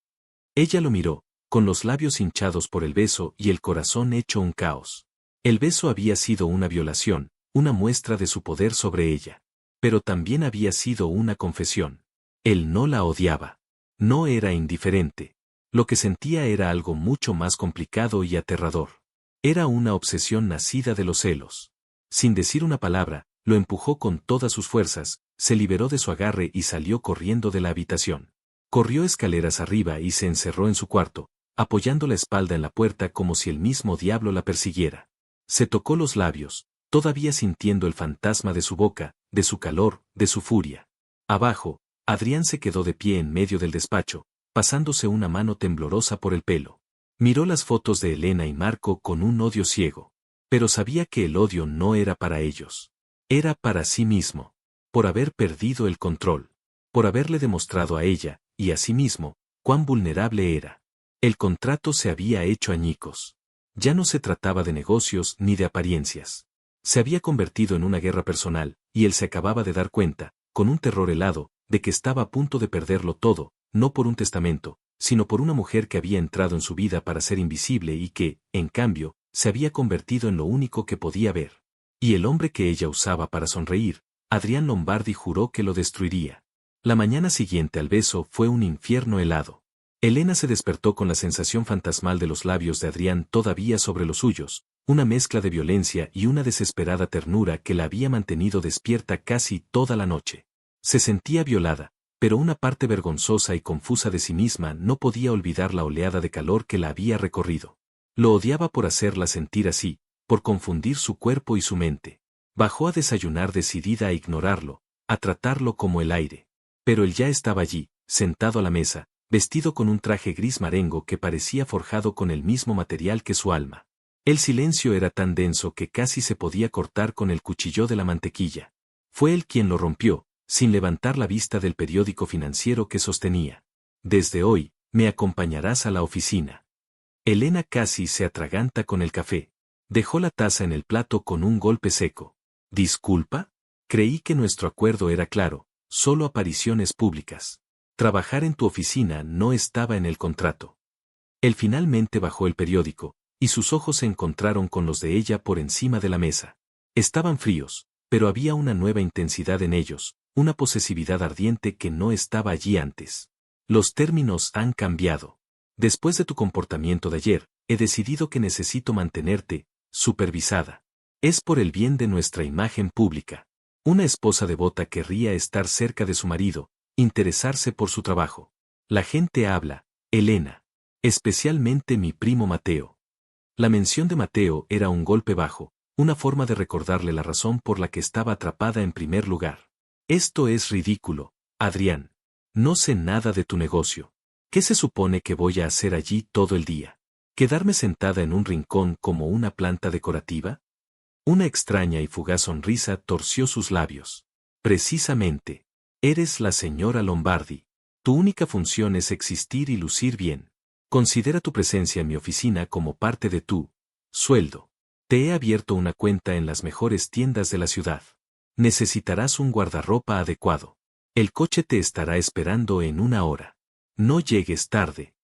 Ella lo miró, con los labios hinchados por el beso y el corazón hecho un caos. El beso había sido una violación, una muestra de su poder sobre ella. Pero también había sido una confesión. Él no la odiaba. No era indiferente. Lo que sentía era algo mucho más complicado y aterrador. Era una obsesión nacida de los celos. Sin decir una palabra, lo empujó con todas sus fuerzas, se liberó de su agarre y salió corriendo de la habitación. Corrió escaleras arriba y se encerró en su cuarto, apoyando la espalda en la puerta como si el mismo diablo la persiguiera. Se tocó los labios, todavía sintiendo el fantasma de su boca, de su calor, de su furia. Abajo, Adrián se quedó de pie en medio del despacho, pasándose una mano temblorosa por el pelo. Miró las fotos de Elena y Marco con un odio ciego. Pero sabía que el odio no era para ellos. Era para sí mismo. Por haber perdido el control. Por haberle demostrado a ella, y a sí mismo, cuán vulnerable era. El contrato se había hecho añicos. Ya no se trataba de negocios ni de apariencias. Se había convertido en una guerra personal, y él se acababa de dar cuenta, con un terror helado, de que estaba a punto de perderlo todo, no por un testamento, sino por una mujer que había entrado en su vida para ser invisible y que, en cambio, se había convertido en lo único que podía ver. Y el hombre que ella usaba para sonreír, Adrián Lombardi juró que lo destruiría. La mañana siguiente al beso fue un infierno helado. Elena se despertó con la sensación fantasmal de los labios de Adrián todavía sobre los suyos, una mezcla de violencia y una desesperada ternura que la había mantenido despierta casi toda la noche. Se sentía violada, pero una parte vergonzosa y confusa de sí misma no podía olvidar la oleada de calor que la había recorrido. Lo odiaba por hacerla sentir así, por confundir su cuerpo y su mente. Bajó a desayunar decidida a ignorarlo, a tratarlo como el aire. Pero él ya estaba allí, sentado a la mesa, vestido con un traje gris marengo que parecía forjado con el mismo material que su alma. El silencio era tan denso que casi se podía cortar con el cuchillo de la mantequilla. Fue él quien lo rompió, sin levantar la vista del periódico financiero que sostenía. Desde hoy, me acompañarás a la oficina. Elena casi se atraganta con el café. Dejó la taza en el plato con un golpe seco. ¿Disculpa? Creí que nuestro acuerdo era claro, solo apariciones públicas. Trabajar en tu oficina no estaba en el contrato. Él finalmente bajó el periódico, y sus ojos se encontraron con los de ella por encima de la mesa. Estaban fríos, pero había una nueva intensidad en ellos, una posesividad ardiente que no estaba allí antes. Los términos han cambiado. Después de tu comportamiento de ayer, he decidido que necesito mantenerte supervisada. Es por el bien de nuestra imagen pública. Una esposa devota querría estar cerca de su marido, interesarse por su trabajo. La gente habla, Elena. Especialmente mi primo Mateo. La mención de Mateo era un golpe bajo, una forma de recordarle la razón por la que estaba atrapada en primer lugar. Esto es ridículo, Adrián. No sé nada de tu negocio. ¿Qué se supone que voy a hacer allí todo el día? ¿Quedarme sentada en un rincón como una planta decorativa? Una extraña y fugaz sonrisa torció sus labios. Precisamente. Eres la señora Lombardi. Tu única función es existir y lucir bien. Considera tu presencia en mi oficina como parte de tu sueldo. Te he abierto una cuenta en las mejores tiendas de la ciudad. Necesitarás un guardarropa adecuado. El coche te estará esperando en 1 hora. No llegues tarde.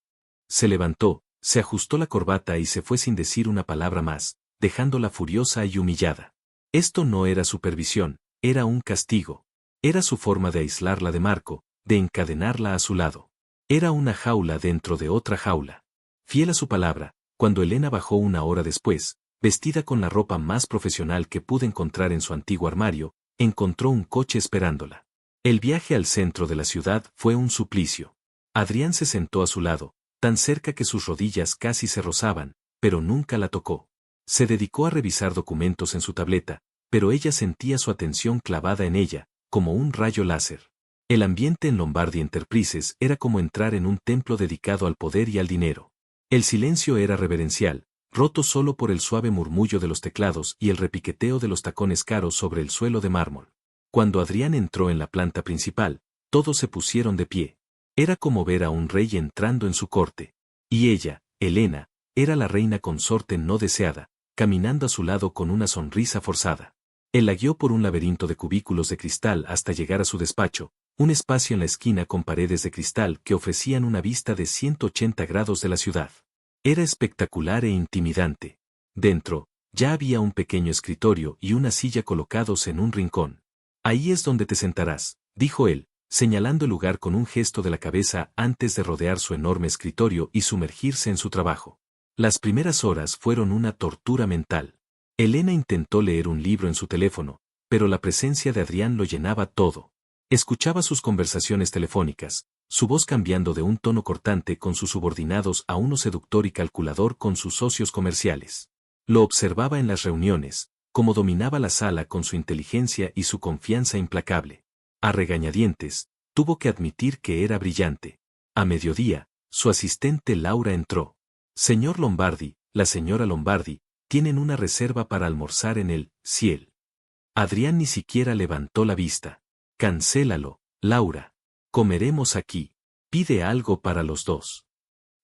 Se levantó, se ajustó la corbata y se fue sin decir una palabra más, dejándola furiosa y humillada. Esto no era supervisión, era un castigo. Era su forma de aislarla de Marco, de encadenarla a su lado. Era una jaula dentro de otra jaula. Fiel a su palabra, cuando Elena bajó 1 hora después, vestida con la ropa más profesional que pudo encontrar en su antiguo armario, encontró un coche esperándola. El viaje al centro de la ciudad fue un suplicio. Adrián se sentó a su lado, tan cerca que sus rodillas casi se rozaban, pero nunca la tocó. Se dedicó a revisar documentos en su tableta, pero ella sentía su atención clavada en ella, como un rayo láser. El ambiente en Lombardi Enterprises era como entrar en un templo dedicado al poder y al dinero. El silencio era reverencial, roto solo por el suave murmullo de los teclados y el repiqueteo de los tacones caros sobre el suelo de mármol. Cuando Adrián entró en la planta principal, todos se pusieron de pie. Era como ver a un rey entrando en su corte. Y ella, Elena, era la reina consorte no deseada, caminando a su lado con una sonrisa forzada. Él la guió por un laberinto de cubículos de cristal hasta llegar a su despacho, un espacio en la esquina con paredes de cristal que ofrecían una vista de 180 grados de la ciudad. Era espectacular e intimidante. Dentro, ya había un pequeño escritorio y una silla colocados en un rincón. Ahí es donde te sentarás, dijo él, señalando el lugar con un gesto de la cabeza antes de rodear su enorme escritorio y sumergirse en su trabajo. Las primeras horas fueron una tortura mental. Elena intentó leer un libro en su teléfono, pero la presencia de Adrián lo llenaba todo. Escuchaba sus conversaciones telefónicas, su voz cambiando de un tono cortante con sus subordinados a uno seductor y calculador con sus socios comerciales. Lo observaba en las reuniones, como dominaba la sala con su inteligencia y su confianza implacable. A regañadientes, tuvo que admitir que era brillante. A mediodía, su asistente Laura entró. Señor Lombardi, la señora Lombardi, tienen una reserva para almorzar en el Ciel. Adrián ni siquiera levantó la vista. Cancélalo, Laura. Comeremos aquí. Pide algo para los dos.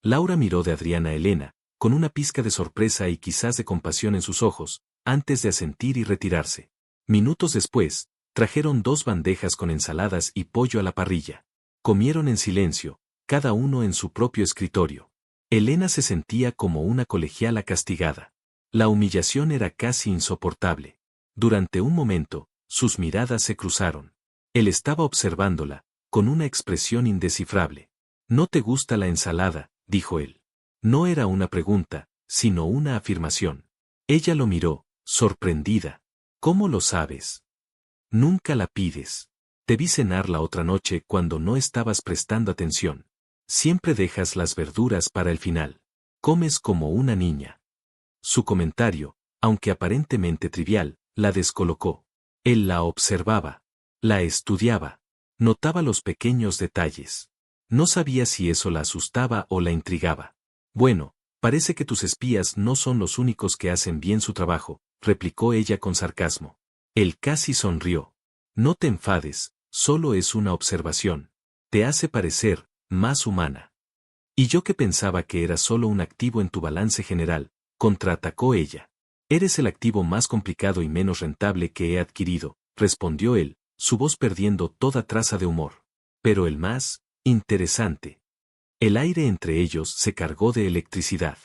Laura miró de Adrián a Elena, con una pizca de sorpresa y quizás de compasión en sus ojos, antes de asentir y retirarse. Minutos después, trajeron 2 bandejas con ensaladas y pollo a la parrilla. Comieron en silencio, cada uno en su propio escritorio. Elena se sentía como una colegiala castigada. La humillación era casi insoportable. Durante un momento, sus miradas se cruzaron. Él estaba observándola, con una expresión indescifrable. «¿No te gusta la ensalada?», dijo él. No era una pregunta, sino una afirmación. Ella lo miró, sorprendida. «¿Cómo lo sabes? Nunca la pides. Te vi cenar la otra noche cuando no estabas prestando atención. Siempre dejas las verduras para el final. Comes como una niña». Su comentario, aunque aparentemente trivial, la descolocó. Él la observaba. La estudiaba. Notaba los pequeños detalles. No sabía si eso la asustaba o la intrigaba. «Bueno, parece que tus espías no son los únicos que hacen bien su trabajo», replicó ella con sarcasmo. Él casi sonrió. «No te enfades, solo es una observación. Te hace parecer más humana». «Y yo que pensaba que era solo un activo en tu balance general», contraatacó ella. «Eres el activo más complicado y menos rentable que he adquirido», respondió él, su voz perdiendo toda traza de humor. «Pero el más interesante». El aire entre ellos se cargó de electricidad.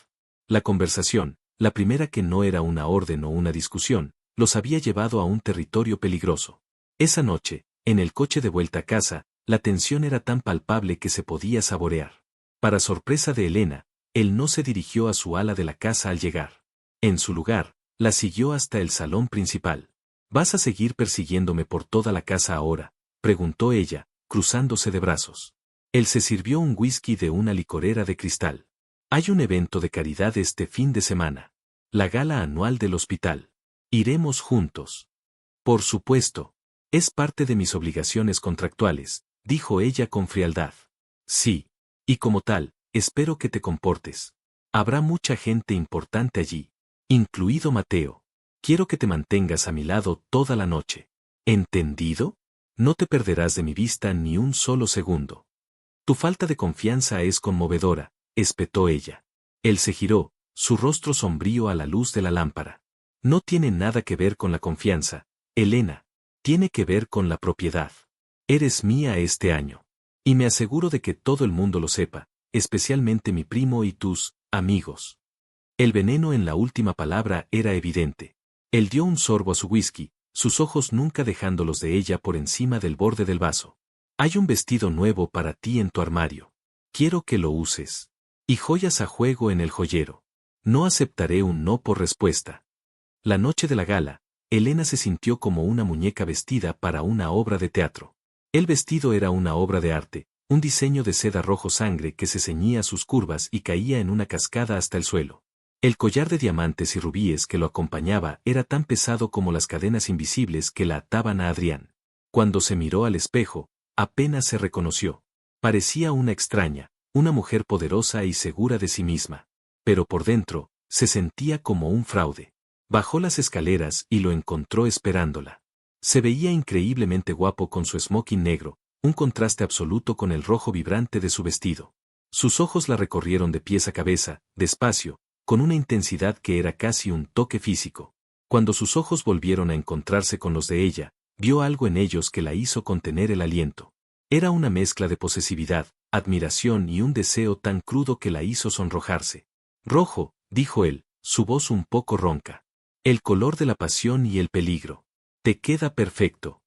La conversación, la primera que no era una orden o una discusión, los había llevado a un territorio peligroso. Esa noche, en el coche de vuelta a casa, la tensión era tan palpable que se podía saborear. Para sorpresa de Elena, él no se dirigió a su ala de la casa al llegar. En su lugar, la siguió hasta el salón principal. «¿Vas a seguir persiguiéndome por toda la casa ahora?», preguntó ella, cruzándose de brazos. Él se sirvió un whisky de una licorera de cristal. «Hay un evento de caridad este fin de semana. La gala anual del hospital. Iremos juntos». «Por supuesto. Es parte de mis obligaciones contractuales», dijo ella con frialdad. «Sí. Y como tal, espero que te comportes. Habrá mucha gente importante allí, incluido Mateo. Quiero que te mantengas a mi lado toda la noche. ¿Entendido? No te perderás de mi vista ni un solo segundo». «Tu falta de confianza es conmovedora», espetó ella. Él se giró, su rostro sombrío a la luz de la lámpara. «No tiene nada que ver con la confianza, Elena. Tiene que ver con la propiedad. Eres mía este año. Y me aseguro de que todo el mundo lo sepa, especialmente mi primo y tus amigos». El veneno en la última palabra era evidente. Él dio un sorbo a su whisky, sus ojos nunca dejando los de ella por encima del borde del vaso. «Hay un vestido nuevo para ti en tu armario. Quiero que lo uses. Y joyas a juego en el joyero. No aceptaré un no por respuesta». La noche de la gala, Elena se sintió como una muñeca vestida para una obra de teatro. El vestido era una obra de arte, un diseño de seda rojo sangre que se ceñía a sus curvas y caía en una cascada hasta el suelo. El collar de diamantes y rubíes que lo acompañaba era tan pesado como las cadenas invisibles que la ataban a Adrián. Cuando se miró al espejo, apenas se reconoció. Parecía una extraña, una mujer poderosa y segura de sí misma. Pero por dentro, se sentía como un fraude. Bajó las escaleras y lo encontró esperándola. Se veía increíblemente guapo con su smoking negro, un contraste absoluto con el rojo vibrante de su vestido. Sus ojos la recorrieron de pies a cabeza, despacio, con una intensidad que era casi un toque físico. Cuando sus ojos volvieron a encontrarse con los de ella, vio algo en ellos que la hizo contener el aliento. Era una mezcla de posesividad, admiración y un deseo tan crudo que la hizo sonrojarse. «Rojo», dijo él, su voz un poco ronca. «El color de la pasión y el peligro. Te queda perfecto».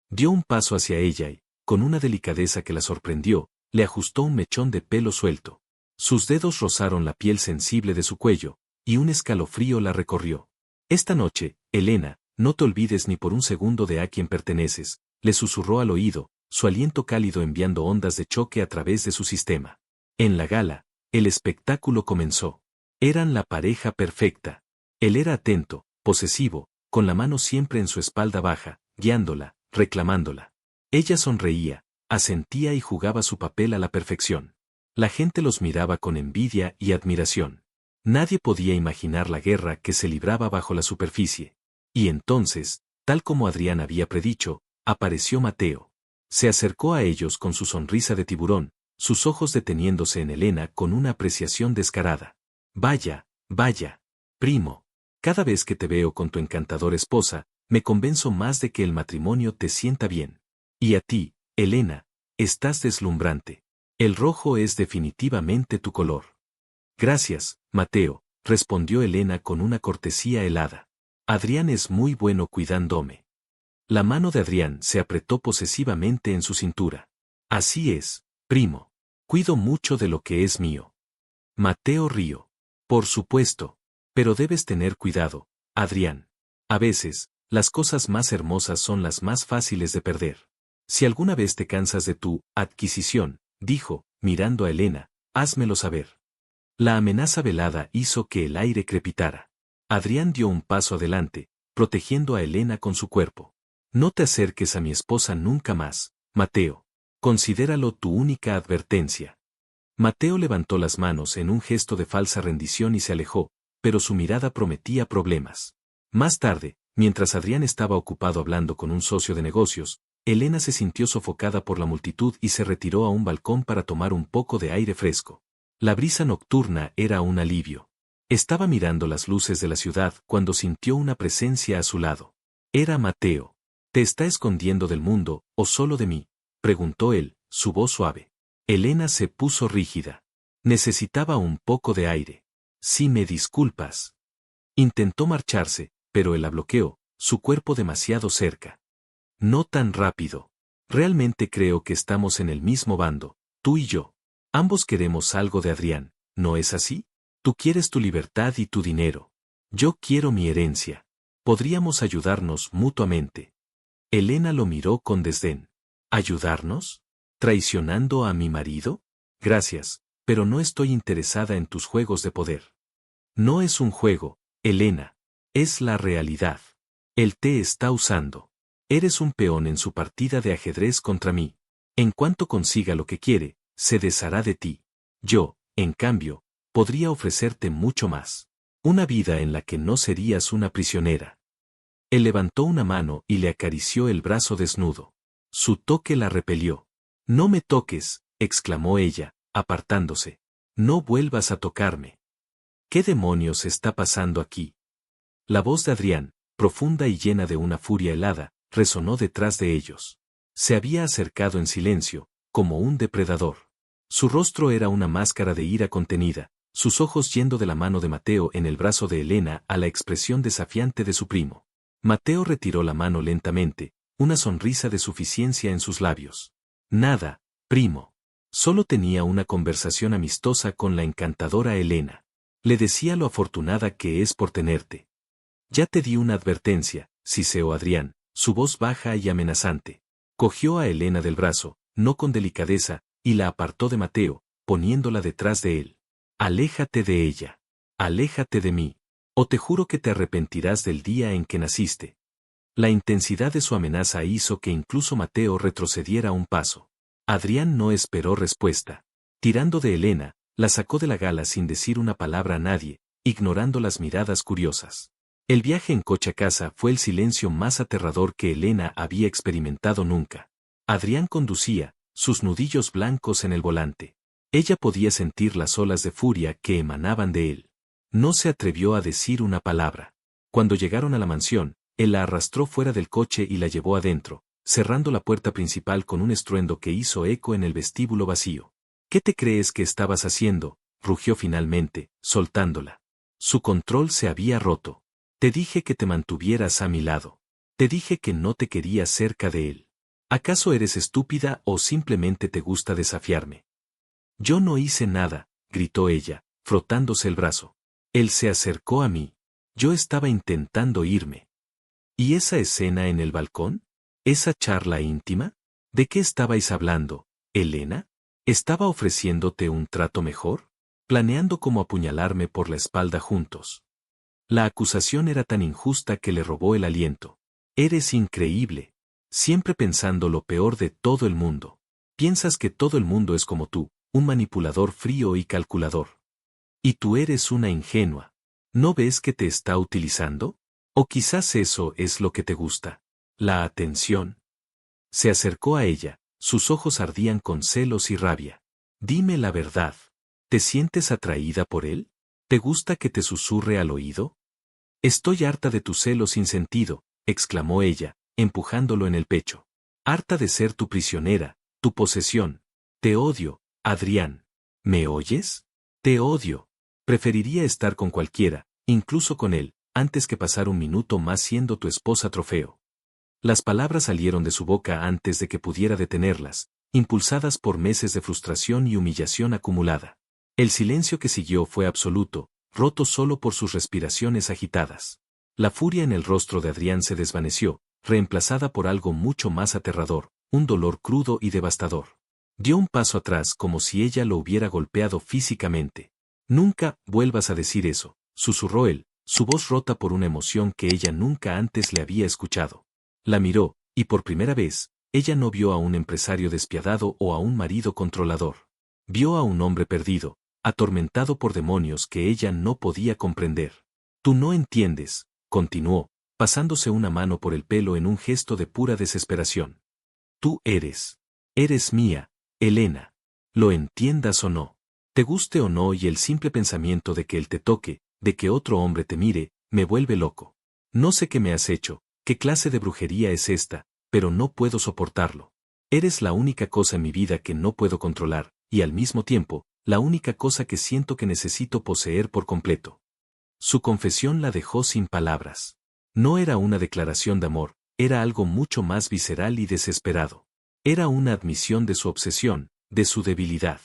Dio un paso hacia ella y, con una delicadeza que la sorprendió, le ajustó un mechón de pelo suelto. Sus dedos rozaron la piel sensible de su cuello, y un escalofrío la recorrió. «Esta noche, Elena, no te olvides ni por un segundo de a quién perteneces», le susurró al oído, su aliento cálido enviando ondas de choque a través de su sistema. En la gala, el espectáculo comenzó. Eran la pareja perfecta. Él era atento, posesivo, con la mano siempre en su espalda baja, guiándola, reclamándola. Ella sonreía, asentía y jugaba su papel a la perfección. La gente los miraba con envidia y admiración. Nadie podía imaginar la guerra que se libraba bajo la superficie. Y entonces, tal como Adrián había predicho, apareció Mateo. Se acercó a ellos con su sonrisa de tiburón, sus ojos deteniéndose en Elena con una apreciación descarada. Vaya, vaya, primo. Cada vez que te veo con tu encantadora esposa, me convenzo más de que el matrimonio te sienta bien. Y a ti, Elena, estás deslumbrante. El rojo es definitivamente tu color. Gracias, Mateo, respondió Elena con una cortesía helada. Adrián es muy bueno cuidándome. La mano de Adrián se apretó posesivamente en su cintura. Así es, primo. Cuido mucho de lo que es mío. Mateo rió. Por supuesto. Pero debes tener cuidado, Adrián. A veces, las cosas más hermosas son las más fáciles de perder. Si alguna vez te cansas de tu adquisición, dijo, mirando a Elena, házmelo saber. La amenaza velada hizo que el aire crepitara. Adrián dio un paso adelante, protegiendo a Elena con su cuerpo. No te acerques a mi esposa nunca más, Mateo. Considéralo tu única advertencia. Mateo levantó las manos en un gesto de falsa rendición y se alejó, pero su mirada prometía problemas. Más tarde, mientras Adrián estaba ocupado hablando con un socio de negocios, Elena se sintió sofocada por la multitud y se retiró a un balcón para tomar un poco de aire fresco. La brisa nocturna era un alivio. Estaba mirando las luces de la ciudad cuando sintió una presencia a su lado. Era Mateo. ¿Te está escondiendo del mundo, o solo de mí?, preguntó él, su voz suave. Elena se puso rígida. Necesitaba un poco de aire. Si me disculpas. Intentó marcharse, pero él la bloqueó, su cuerpo demasiado cerca. No tan rápido. Realmente creo que estamos en el mismo bando, tú y yo. Ambos queremos algo de Adrián, ¿no es así? Tú quieres tu libertad y tu dinero. Yo quiero mi herencia. Podríamos ayudarnos mutuamente. Elena lo miró con desdén. ¿Ayudarnos? ¿Traicionando a mi marido? Gracias, pero no estoy interesada en tus juegos de poder. No es un juego, Elena. Es la realidad. Él te está usando. Eres un peón en su partida de ajedrez contra mí. En cuanto consiga lo que quiere, se deshará de ti. Yo, en cambio, podría ofrecerte mucho más. Una vida en la que no serías una prisionera. Él levantó una mano y le acarició el brazo desnudo. Su toque la repelió. No me toques, exclamó ella, apartándose. No vuelvas a tocarme. ¿Qué demonios está pasando aquí? La voz de Adrián, profunda y llena de una furia helada, resonó detrás de ellos. Se había acercado en silencio, como un depredador. Su rostro era una máscara de ira contenida, sus ojos yendo de la mano de Mateo en el brazo de Elena a la expresión desafiante de su primo. Mateo retiró la mano lentamente, una sonrisa de suficiencia en sus labios. Nada, primo. Solo tenía una conversación amistosa con la encantadora Elena. Le decía lo afortunada que es por tenerte. Ya te di una advertencia, siseó Adrián, su voz baja y amenazante. Cogió a Elena del brazo, no con delicadeza, y la apartó de Mateo, poniéndola detrás de él. Aléjate de ella. Aléjate de mí. O te juro que te arrepentirás del día en que naciste. La intensidad de su amenaza hizo que incluso Mateo retrocediera un paso. Adrián no esperó respuesta. Tirando de Elena, la sacó de la gala sin decir una palabra a nadie, ignorando las miradas curiosas. El viaje en coche a casa fue el silencio más aterrador que Elena había experimentado nunca. Adrián conducía, sus nudillos blancos en el volante. Ella podía sentir las olas de furia que emanaban de él. No se atrevió a decir una palabra. Cuando llegaron a la mansión, él la arrastró fuera del coche y la llevó adentro, cerrando la puerta principal con un estruendo que hizo eco en el vestíbulo vacío. ¿Qué te crees que estabas haciendo?, rugió finalmente, soltándola. Su control se había roto. Te dije que te mantuvieras a mi lado. Te dije que no te quería cerca de él. ¿Acaso eres estúpida o simplemente te gusta desafiarme? Yo no hice nada, gritó ella, frotándose el brazo. Él se acercó a mí. Yo estaba intentando irme. ¿Y esa escena en el balcón? ¿Esa charla íntima? ¿De qué estabais hablando, Elena? ¿Estaba ofreciéndote un trato mejor? ¿Planeando cómo apuñalarme por la espalda juntos? La acusación era tan injusta que le robó el aliento. Eres increíble. Siempre pensando lo peor de todo el mundo. Piensas que todo el mundo es como tú, un manipulador frío y calculador. Y tú eres una ingenua. ¿No ves que te está utilizando? O quizás eso es lo que te gusta. La atención. Se acercó a ella, sus ojos ardían con celos y rabia. Dime la verdad. ¿Te sientes atraída por él? ¿Te gusta que te susurre al oído? Estoy harta de tu celo sin sentido, exclamó ella, empujándolo en el pecho. Harta de ser tu prisionera, tu posesión. Te odio, Adrián. ¿Me oyes? Te odio. Preferiría estar con cualquiera, incluso con él, antes que pasar un minuto más siendo tu esposa trofeo. Las palabras salieron de su boca antes de que pudiera detenerlas, impulsadas por meses de frustración y humillación acumulada. El silencio que siguió fue absoluto, roto solo por sus respiraciones agitadas. La furia en el rostro de Adrián se desvaneció, reemplazada por algo mucho más aterrador, un dolor crudo y devastador. Dio un paso atrás como si ella lo hubiera golpeado físicamente. Nunca vuelvas a decir eso, susurró él, su voz rota por una emoción que ella nunca antes le había escuchado. La miró, y por primera vez, ella no vio a un empresario despiadado o a un marido controlador. Vio a un hombre perdido, atormentado por demonios que ella no podía comprender. Tú no entiendes, continuó, pasándose una mano por el pelo en un gesto de pura desesperación. Tú eres mía, Elena. Lo entiendas o no, te guste o no, y el simple pensamiento de que él te toque, de que otro hombre te mire, me vuelve loco. No sé qué me has hecho. ¿Qué clase de brujería es esta? Pero no puedo soportarlo. Eres la única cosa en mi vida que no puedo controlar, y al mismo tiempo, la única cosa que siento que necesito poseer por completo. Su confesión la dejó sin palabras. No era una declaración de amor, era algo mucho más visceral y desesperado. Era una admisión de su obsesión, de su debilidad.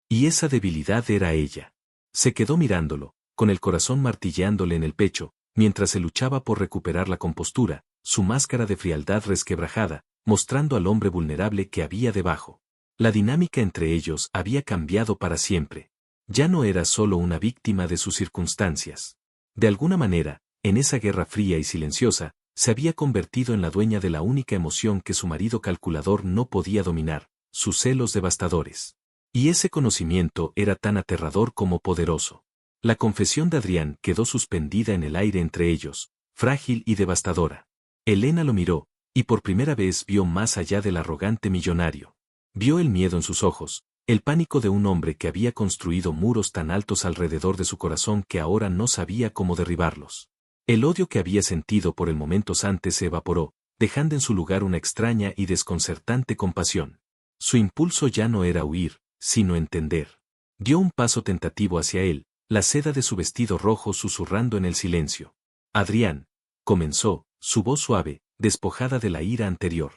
Y esa debilidad era ella. Se quedó mirándolo, con el corazón martilleándole en el pecho, mientras se luchaba por recuperar la compostura, su máscara de frialdad resquebrajada, mostrando al hombre vulnerable que había debajo. La dinámica entre ellos había cambiado para siempre. Ya no era solo una víctima de sus circunstancias. De alguna manera, en esa guerra fría y silenciosa, se había convertido en la dueña de la única emoción que su marido calculador no podía dominar, sus celos devastadores. Y ese conocimiento era tan aterrador como poderoso. La confesión de Adrián quedó suspendida en el aire entre ellos, frágil y devastadora. Elena lo miró, y por primera vez vio más allá del arrogante millonario. Vio el miedo en sus ojos, el pánico de un hombre que había construido muros tan altos alrededor de su corazón que ahora no sabía cómo derribarlos. El odio que había sentido por el momentos antes se evaporó, dejando en su lugar una extraña y desconcertante compasión. Su impulso ya no era huir, sino entender. Dio un paso tentativo hacia él, la seda de su vestido rojo susurrando en el silencio. Adrián, comenzó, su voz suave, despojada de la ira anterior.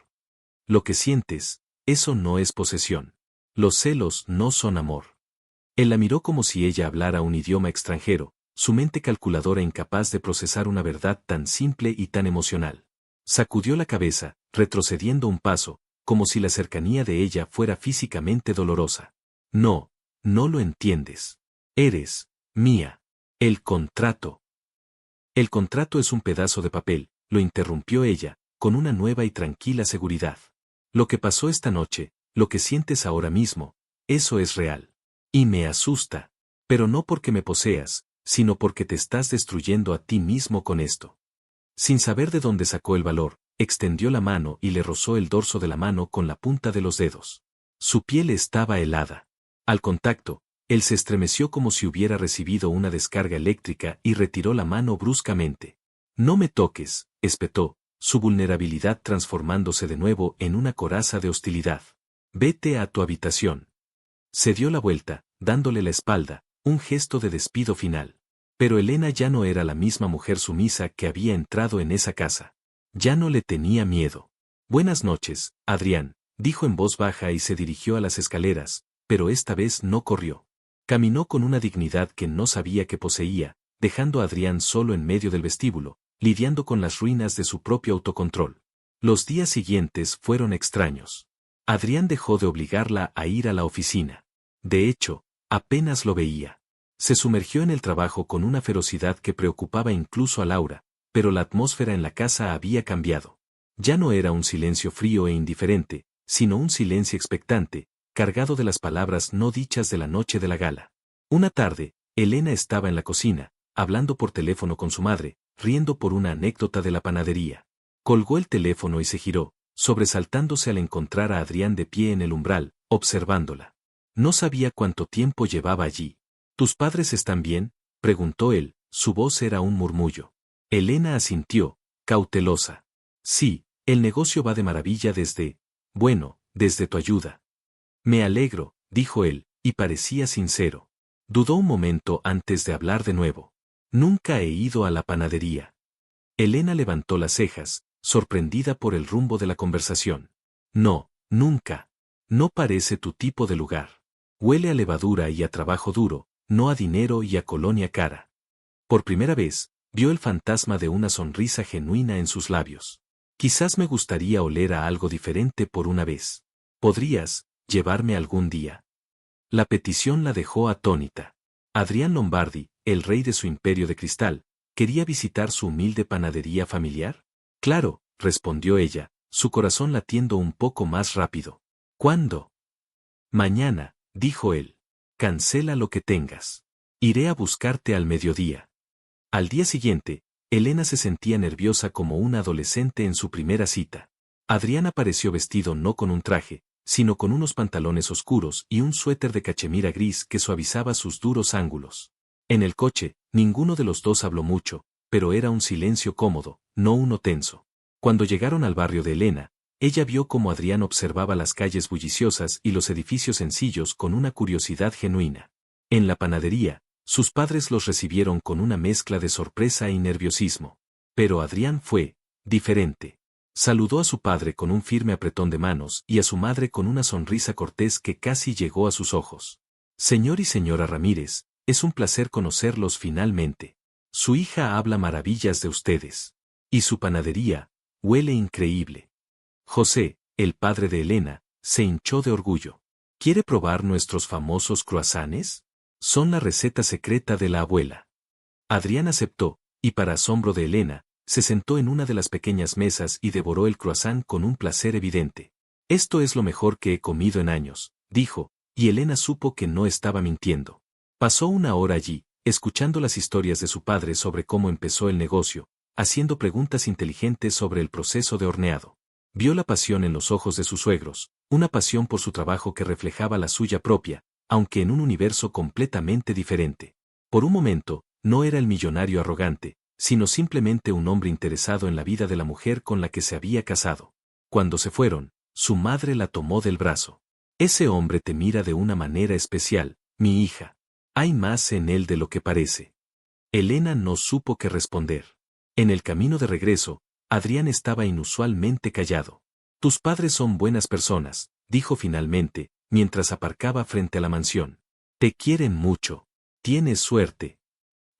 Lo que sientes, eso no es posesión. Los celos no son amor. Él la miró como si ella hablara un idioma extranjero, su mente calculadora incapaz de procesar una verdad tan simple y tan emocional. Sacudió la cabeza, retrocediendo un paso, como si la cercanía de ella fuera físicamente dolorosa. No, no lo entiendes. Eres mía. El contrato. El contrato es un pedazo de papel, lo interrumpió ella, con una nueva y tranquila seguridad. Lo que pasó esta noche, lo que sientes ahora mismo, eso es real. Y me asusta. Pero no porque me poseas, sino porque te estás destruyendo a ti mismo con esto. Sin saber de dónde sacó el valor, extendió la mano y le rozó el dorso de la mano con la punta de los dedos. Su piel estaba helada. Al contacto, él se estremeció como si hubiera recibido una descarga eléctrica y retiró la mano bruscamente. No me toques, espetó, su vulnerabilidad transformándose de nuevo en una coraza de hostilidad. Vete a tu habitación. Se dio la vuelta, dándole la espalda, un gesto de despido final. Pero Elena ya no era la misma mujer sumisa que había entrado en esa casa. Ya no le tenía miedo. Buenas noches, Adrián, dijo en voz baja y se dirigió a las escaleras, pero esta vez no corrió. Caminó con una dignidad que no sabía que poseía, dejando a Adrián solo en medio del vestíbulo, lidiando con las ruinas de su propio autocontrol. Los días siguientes fueron extraños. Adrián dejó de obligarla a ir a la oficina. De hecho, apenas lo veía. Se sumergió en el trabajo con una ferocidad que preocupaba incluso a Laura, pero la atmósfera en la casa había cambiado. Ya no era un silencio frío e indiferente, sino un silencio expectante, cargado de las palabras no dichas de la noche de la gala. Una tarde, Elena estaba en la cocina, hablando por teléfono con su madre, riendo por una anécdota de la panadería. Colgó el teléfono y se giró, sobresaltándose al encontrar a Adrián de pie en el umbral, observándola. No sabía cuánto tiempo llevaba allí. ¿Tus padres están bien?, preguntó él, su voz era un murmullo. Elena asintió, cautelosa. Sí, el negocio va de maravilla desde tu ayuda. Me alegro, dijo él, y parecía sincero. Dudó un momento antes de hablar de nuevo. Nunca he ido a la panadería. Elena levantó las cejas, sorprendida por el rumbo de la conversación. No, nunca. No parece tu tipo de lugar. Huele a levadura y a trabajo duro, no a dinero y a colonia cara. Por primera vez, vio el fantasma de una sonrisa genuina en sus labios. Quizás me gustaría oler a algo diferente por una vez. ¿Podrías llevarme algún día? La petición la dejó atónita. Adrián Lombardi, el rey de su imperio de cristal, ¿quería visitar su humilde panadería familiar? Claro, respondió ella, su corazón latiendo un poco más rápido. ¿Cuándo? Mañana, dijo él. Cancela lo que tengas. Iré a buscarte al mediodía. Al día siguiente, Elena se sentía nerviosa como una adolescente en su primera cita. Adrián apareció vestido no con un traje, sino con unos pantalones oscuros y un suéter de cachemira gris que suavizaba sus duros ángulos. En el coche, ninguno de los dos habló mucho, pero era un silencio cómodo, no uno tenso. Cuando llegaron al barrio de Elena, ella vio cómo Adrián observaba las calles bulliciosas y los edificios sencillos con una curiosidad genuina. En la panadería, sus padres los recibieron con una mezcla de sorpresa y nerviosismo. Pero Adrián fue diferente. Saludó a su padre con un firme apretón de manos y a su madre con una sonrisa cortés que casi llegó a sus ojos. Señor y señora Ramírez, es un placer conocerlos finalmente. Su hija habla maravillas de ustedes. Y su panadería huele increíble. José, el padre de Elena, se hinchó de orgullo. ¿Quiere probar nuestros famosos croissants? Son la receta secreta de la abuela. Adrián aceptó, y para asombro de Elena, se sentó en una de las pequeñas mesas y devoró el croissant con un placer evidente. Esto es lo mejor que he comido en años, dijo, y Elena supo que no estaba mintiendo. Pasó una hora allí, escuchando las historias de su padre sobre cómo empezó el negocio, haciendo preguntas inteligentes sobre el proceso de horneado. Vio la pasión en los ojos de sus suegros, una pasión por su trabajo que reflejaba la suya propia, aunque en un universo completamente diferente. Por un momento, no era el millonario arrogante, sino simplemente un hombre interesado en la vida de la mujer con la que se había casado. Cuando se fueron, su madre la tomó del brazo. Ese hombre te mira de una manera especial, mi hija. Hay más en él de lo que parece. Elena no supo qué responder. En el camino de regreso, Adrián estaba inusualmente callado. Tus padres son buenas personas, dijo finalmente, mientras aparcaba frente a la mansión. Te quieren mucho. Tienes suerte.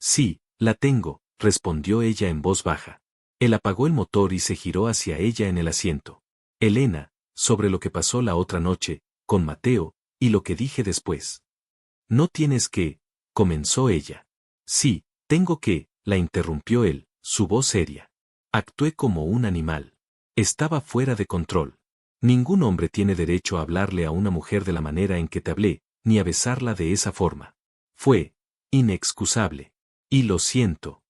Sí, la tengo, respondió ella en voz baja. Él apagó el motor y se giró hacia ella en el asiento. Elena, sobre lo que pasó la otra noche, con Mateo, y lo que dije después. No tienes que, comenzó ella. Sí, tengo que, la interrumpió él, su voz seria. Actué como un animal. Estaba fuera de control. Ningún hombre tiene derecho a hablarle a una mujer de la manera en que te hablé, ni a besarla de esa forma. Fue inexcusable. Y lo siento.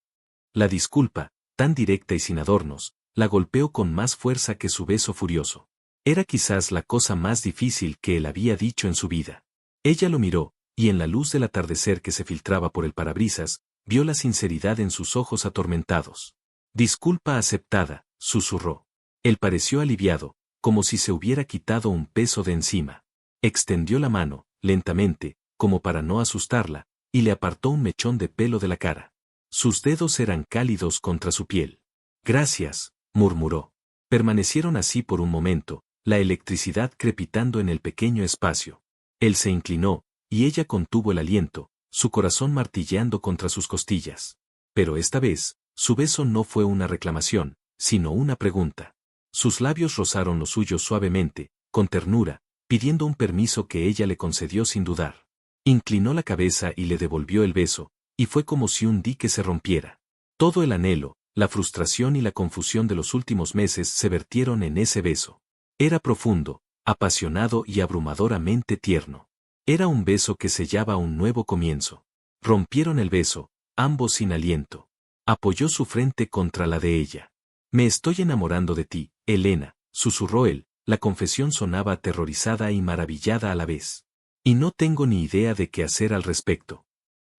La disculpa, tan directa y sin adornos, la golpeó con más fuerza que su beso furioso. Era quizás la cosa más difícil que él había dicho en su vida. Ella lo miró, y en la luz del atardecer que se filtraba por el parabrisas, vio la sinceridad en sus ojos atormentados. Disculpa aceptada, susurró. Él pareció aliviado, como si se hubiera quitado un peso de encima. Extendió la mano, lentamente, como para no asustarla, y le apartó un mechón de pelo de la cara. Sus dedos eran cálidos contra su piel. Gracias, murmuró. Permanecieron así por un momento, la electricidad crepitando en el pequeño espacio. Él se inclinó, y ella contuvo el aliento, su corazón martilleando contra sus costillas. Pero esta vez, su beso no fue una reclamación, sino una pregunta. Sus labios rozaron los suyos suavemente, con ternura, pidiendo un permiso que ella le concedió sin dudar. Inclinó la cabeza y le devolvió el beso, y fue como si un dique se rompiera. Todo el anhelo, la frustración y la confusión de los últimos meses se vertieron en ese beso. Era profundo, apasionado y abrumadoramente tierno. Era un beso que sellaba un nuevo comienzo. Rompieron el beso, ambos sin aliento. Apoyó su frente contra la de ella. Me estoy enamorando de ti, Elena, susurró él. La confesión sonaba aterrorizada y maravillada a la vez. Y no tengo ni idea de qué hacer al respecto.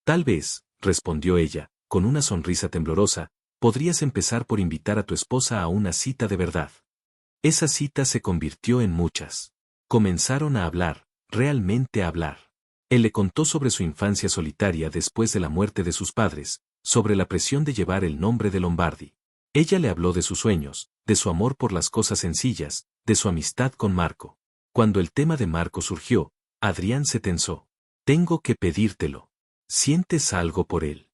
Tal vez, respondió ella, con una sonrisa temblorosa, podrías empezar por invitar a tu esposa a una cita de verdad. Esa cita se convirtió en muchas. Comenzaron a hablar, realmente a hablar. Él le contó sobre su infancia solitaria después de la muerte de sus padres, sobre la presión de llevar el nombre de Lombardi. Ella le habló de sus sueños, de su amor por las cosas sencillas, de su amistad con Marco. Cuando el tema de Marco surgió, Adrián se tensó. Tengo que pedírtelo. ¿Sientes algo por él?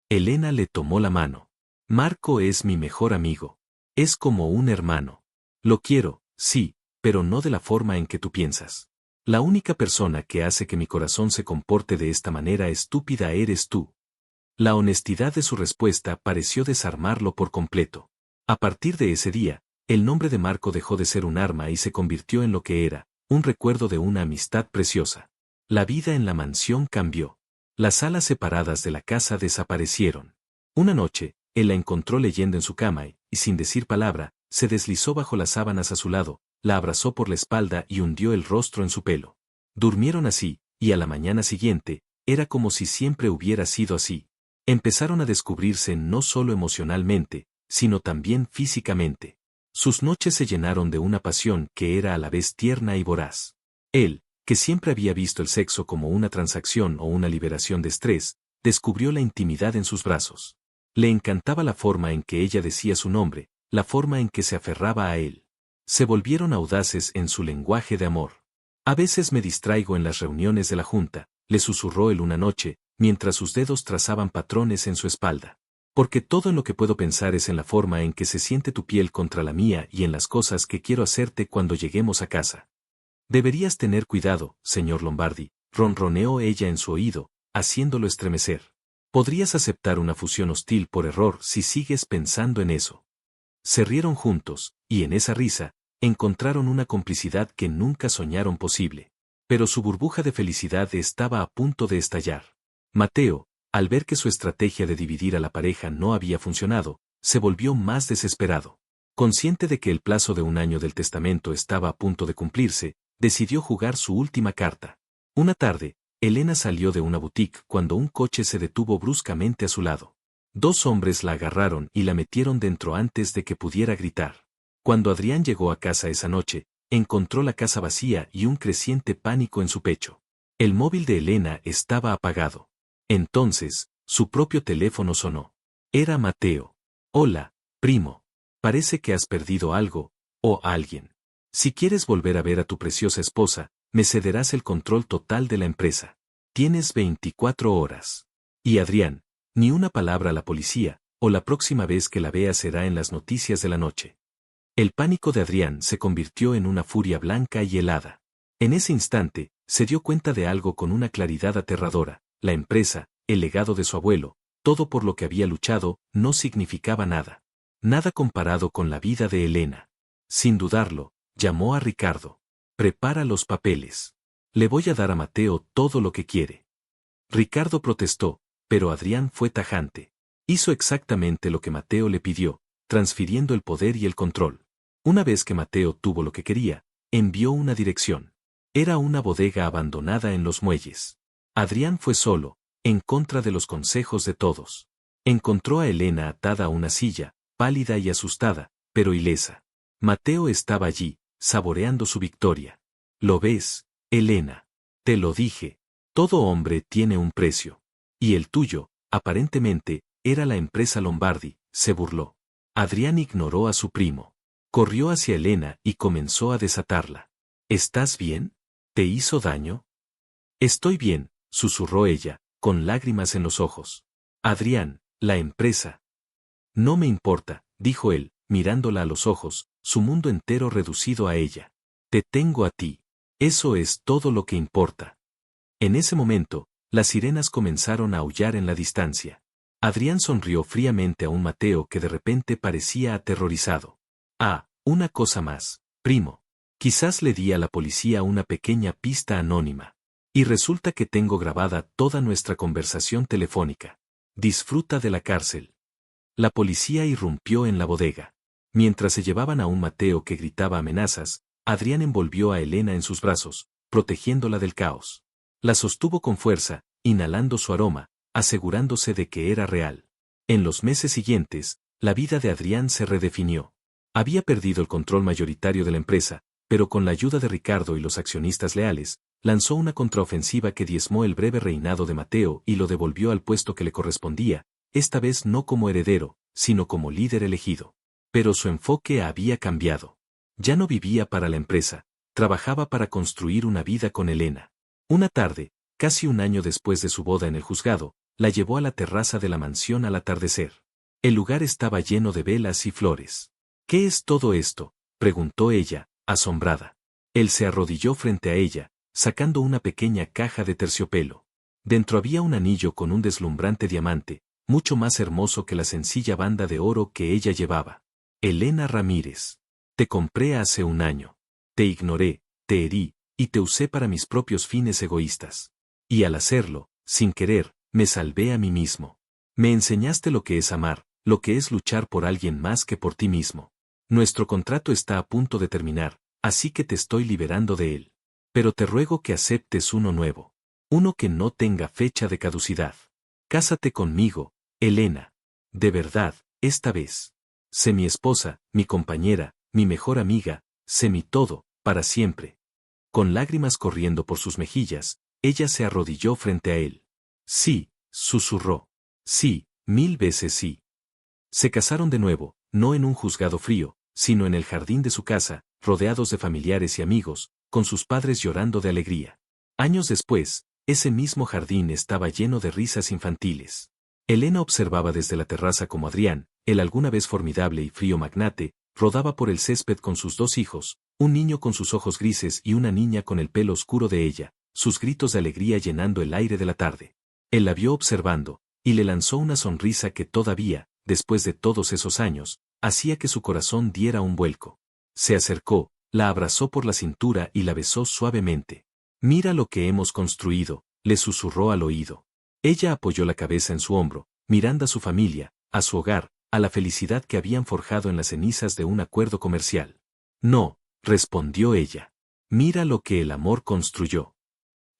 Elena le tomó la mano. Marco es mi mejor amigo. Es como un hermano. Lo quiero, sí, pero no de la forma en que tú piensas. La única persona que hace que mi corazón se comporte de esta manera estúpida eres tú. La honestidad de su respuesta pareció desarmarlo por completo. A partir de ese día, el nombre de Marco dejó de ser un arma y se convirtió en lo que era, un recuerdo de una amistad preciosa. La vida en la mansión cambió. Las salas separadas de la casa desaparecieron. Una noche, él la encontró leyendo en su cama y, sin decir palabra, se deslizó bajo las sábanas a su lado, la abrazó por la espalda y hundió el rostro en su pelo. Durmieron así, y a la mañana siguiente, era como si siempre hubiera sido así. Empezaron a descubrirse no solo emocionalmente, sino también físicamente. Sus noches se llenaron de una pasión que era a la vez tierna y voraz. Él, que siempre había visto el sexo como una transacción o una liberación de estrés, descubrió la intimidad en sus brazos. Le encantaba la forma en que ella decía su nombre, la forma en que se aferraba a él. Se volvieron audaces en su lenguaje de amor. A veces me distraigo en las reuniones de la junta, le susurró él una noche, mientras sus dedos trazaban patrones en su espalda. Porque todo en lo que puedo pensar es en la forma en que se siente tu piel contra la mía y en las cosas que quiero hacerte cuando lleguemos a casa. Deberías tener cuidado, señor Lombardi, ronroneó ella en su oído, haciéndolo estremecer. Podrías aceptar una fusión hostil por error si sigues pensando en eso. Se rieron juntos, y en esa risa, encontraron una complicidad que nunca soñaron posible. Pero su burbuja de felicidad estaba a punto de estallar. Mateo, al ver que su estrategia de dividir a la pareja no había funcionado, se volvió más desesperado. Consciente de que el plazo de 1 año del testamento estaba a punto de cumplirse, decidió jugar su última carta. Una tarde, Elena salió de una boutique cuando un coche se detuvo bruscamente a su lado. 2 hombres la agarraron y la metieron dentro antes de que pudiera gritar. Cuando Adrián llegó a casa esa noche, encontró la casa vacía y un creciente pánico en su pecho. El móvil de Elena estaba apagado. Entonces, su propio teléfono sonó. Era Mateo. Hola, primo. Parece que has perdido algo, o a alguien. Si quieres volver a ver a tu preciosa esposa, me cederás el control total de la empresa. Tienes 24 horas. Y Adrián, ni una palabra a la policía, o la próxima vez que la vea será en las noticias de la noche. El pánico de Adrián se convirtió en una furia blanca y helada. En ese instante, se dio cuenta de algo con una claridad aterradora. La empresa, el legado de su abuelo, todo por lo que había luchado, no significaba nada. Nada comparado con la vida de Elena. Sin dudarlo, llamó a Ricardo. Prepara los papeles. Le voy a dar a Mateo todo lo que quiere. Ricardo protestó, pero Adrián fue tajante. Hizo exactamente lo que Mateo le pidió, transfiriendo el poder y el control. Una vez que Mateo tuvo lo que quería, envió una dirección. Era una bodega abandonada en los muelles. Adrián fue solo, en contra de los consejos de todos. Encontró a Elena atada a una silla, pálida y asustada, pero ilesa. Mateo estaba allí, saboreando su victoria. ¿Lo ves, Elena? Te lo dije. Todo hombre tiene un precio. Y el tuyo, aparentemente, era la empresa Lombardi, se burló. Adrián ignoró a su primo. Corrió hacia Elena y comenzó a desatarla. ¿Estás bien? ¿Te hizo daño? Estoy bien, susurró ella, con lágrimas en los ojos. Adrián, la empresa. No me importa, dijo él, mirándola a los ojos, su mundo entero reducido a ella. Te tengo a ti. Eso es todo lo que importa. En ese momento, las sirenas comenzaron a aullar en la distancia. Adrián sonrió fríamente a un Mateo que de repente parecía aterrorizado. Ah, una cosa más, primo. Quizás le di a la policía una pequeña pista anónima. Y resulta que tengo grabada toda nuestra conversación telefónica. Disfruta de la cárcel. La policía irrumpió en la bodega. Mientras se llevaban a un Mateo que gritaba amenazas, Adrián envolvió a Elena en sus brazos, protegiéndola del caos. La sostuvo con fuerza, inhalando su aroma, asegurándose de que era real. En los meses siguientes, la vida de Adrián se redefinió. Había perdido el control mayoritario de la empresa, pero con la ayuda de Ricardo y los accionistas leales, lanzó una contraofensiva que diezmó el breve reinado de Mateo y lo devolvió al puesto que le correspondía, esta vez no como heredero, sino como líder elegido. Pero su enfoque había cambiado. Ya no vivía para la empresa, trabajaba para construir una vida con Elena. Una tarde, casi un año después de su boda en el juzgado, la llevó a la terraza de la mansión al atardecer. El lugar estaba lleno de velas y flores. ¿Qué es todo esto?, preguntó ella, asombrada. Él se arrodilló frente a ella, sacando una pequeña caja de terciopelo. Dentro había un anillo con un deslumbrante diamante, mucho más hermoso que la sencilla banda de oro que ella llevaba. Elena Ramírez. Te compré hace un año. Te ignoré, te herí, y te usé para mis propios fines egoístas. Y al hacerlo, sin querer, me salvé a mí mismo. Me enseñaste lo que es amar, lo que es luchar por alguien más que por ti mismo. Nuestro contrato está a punto de terminar, así que te estoy liberando de él. Pero te ruego que aceptes uno nuevo. Uno que no tenga fecha de caducidad. Cásate conmigo, Elena. De verdad, esta vez. Sé mi esposa, mi compañera, mi mejor amiga, sé mi todo, para siempre. Con lágrimas corriendo por sus mejillas, ella se arrodilló frente a él. Sí, susurró. Sí, 1000 veces sí. Se casaron de nuevo, no en un juzgado frío, sino en el jardín de su casa, rodeados de familiares y amigos, con sus padres llorando de alegría. Años después, ese mismo jardín estaba lleno de risas infantiles. Elena observaba desde la terraza como Adrián, el alguna vez formidable y frío magnate, rodaba por el césped con sus 2 hijos, un niño con sus ojos grises y una niña con el pelo oscuro de ella, sus gritos de alegría llenando el aire de la tarde. Él la vio observando, y le lanzó una sonrisa que todavía, después de todos esos años, hacía que su corazón diera un vuelco. Se acercó, la abrazó por la cintura y la besó suavemente. Mira lo que hemos construido, le susurró al oído. Ella apoyó la cabeza en su hombro, mirando a su familia, a su hogar, a la felicidad que habían forjado en las cenizas de un acuerdo comercial. No, respondió ella. Mira lo que el amor construyó.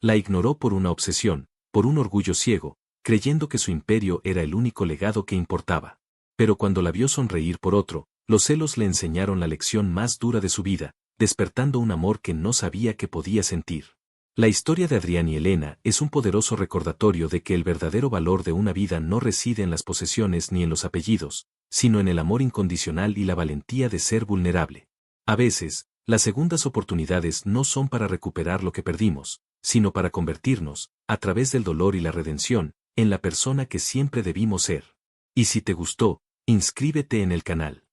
La ignoró por una obsesión, por un orgullo ciego, creyendo que su imperio era el único legado que importaba. Pero cuando la vio sonreír por otro, los celos le enseñaron la lección más dura de su vida, despertando un amor que no sabía que podía sentir. La historia de Adrián y Elena es un poderoso recordatorio de que el verdadero valor de una vida no reside en las posesiones ni en los apellidos, sino en el amor incondicional y la valentía de ser vulnerable. A veces, las segundas oportunidades no son para recuperar lo que perdimos, sino para convertirnos, a través del dolor y la redención, en la persona que siempre debimos ser. Y si te gustó, inscríbete en el canal.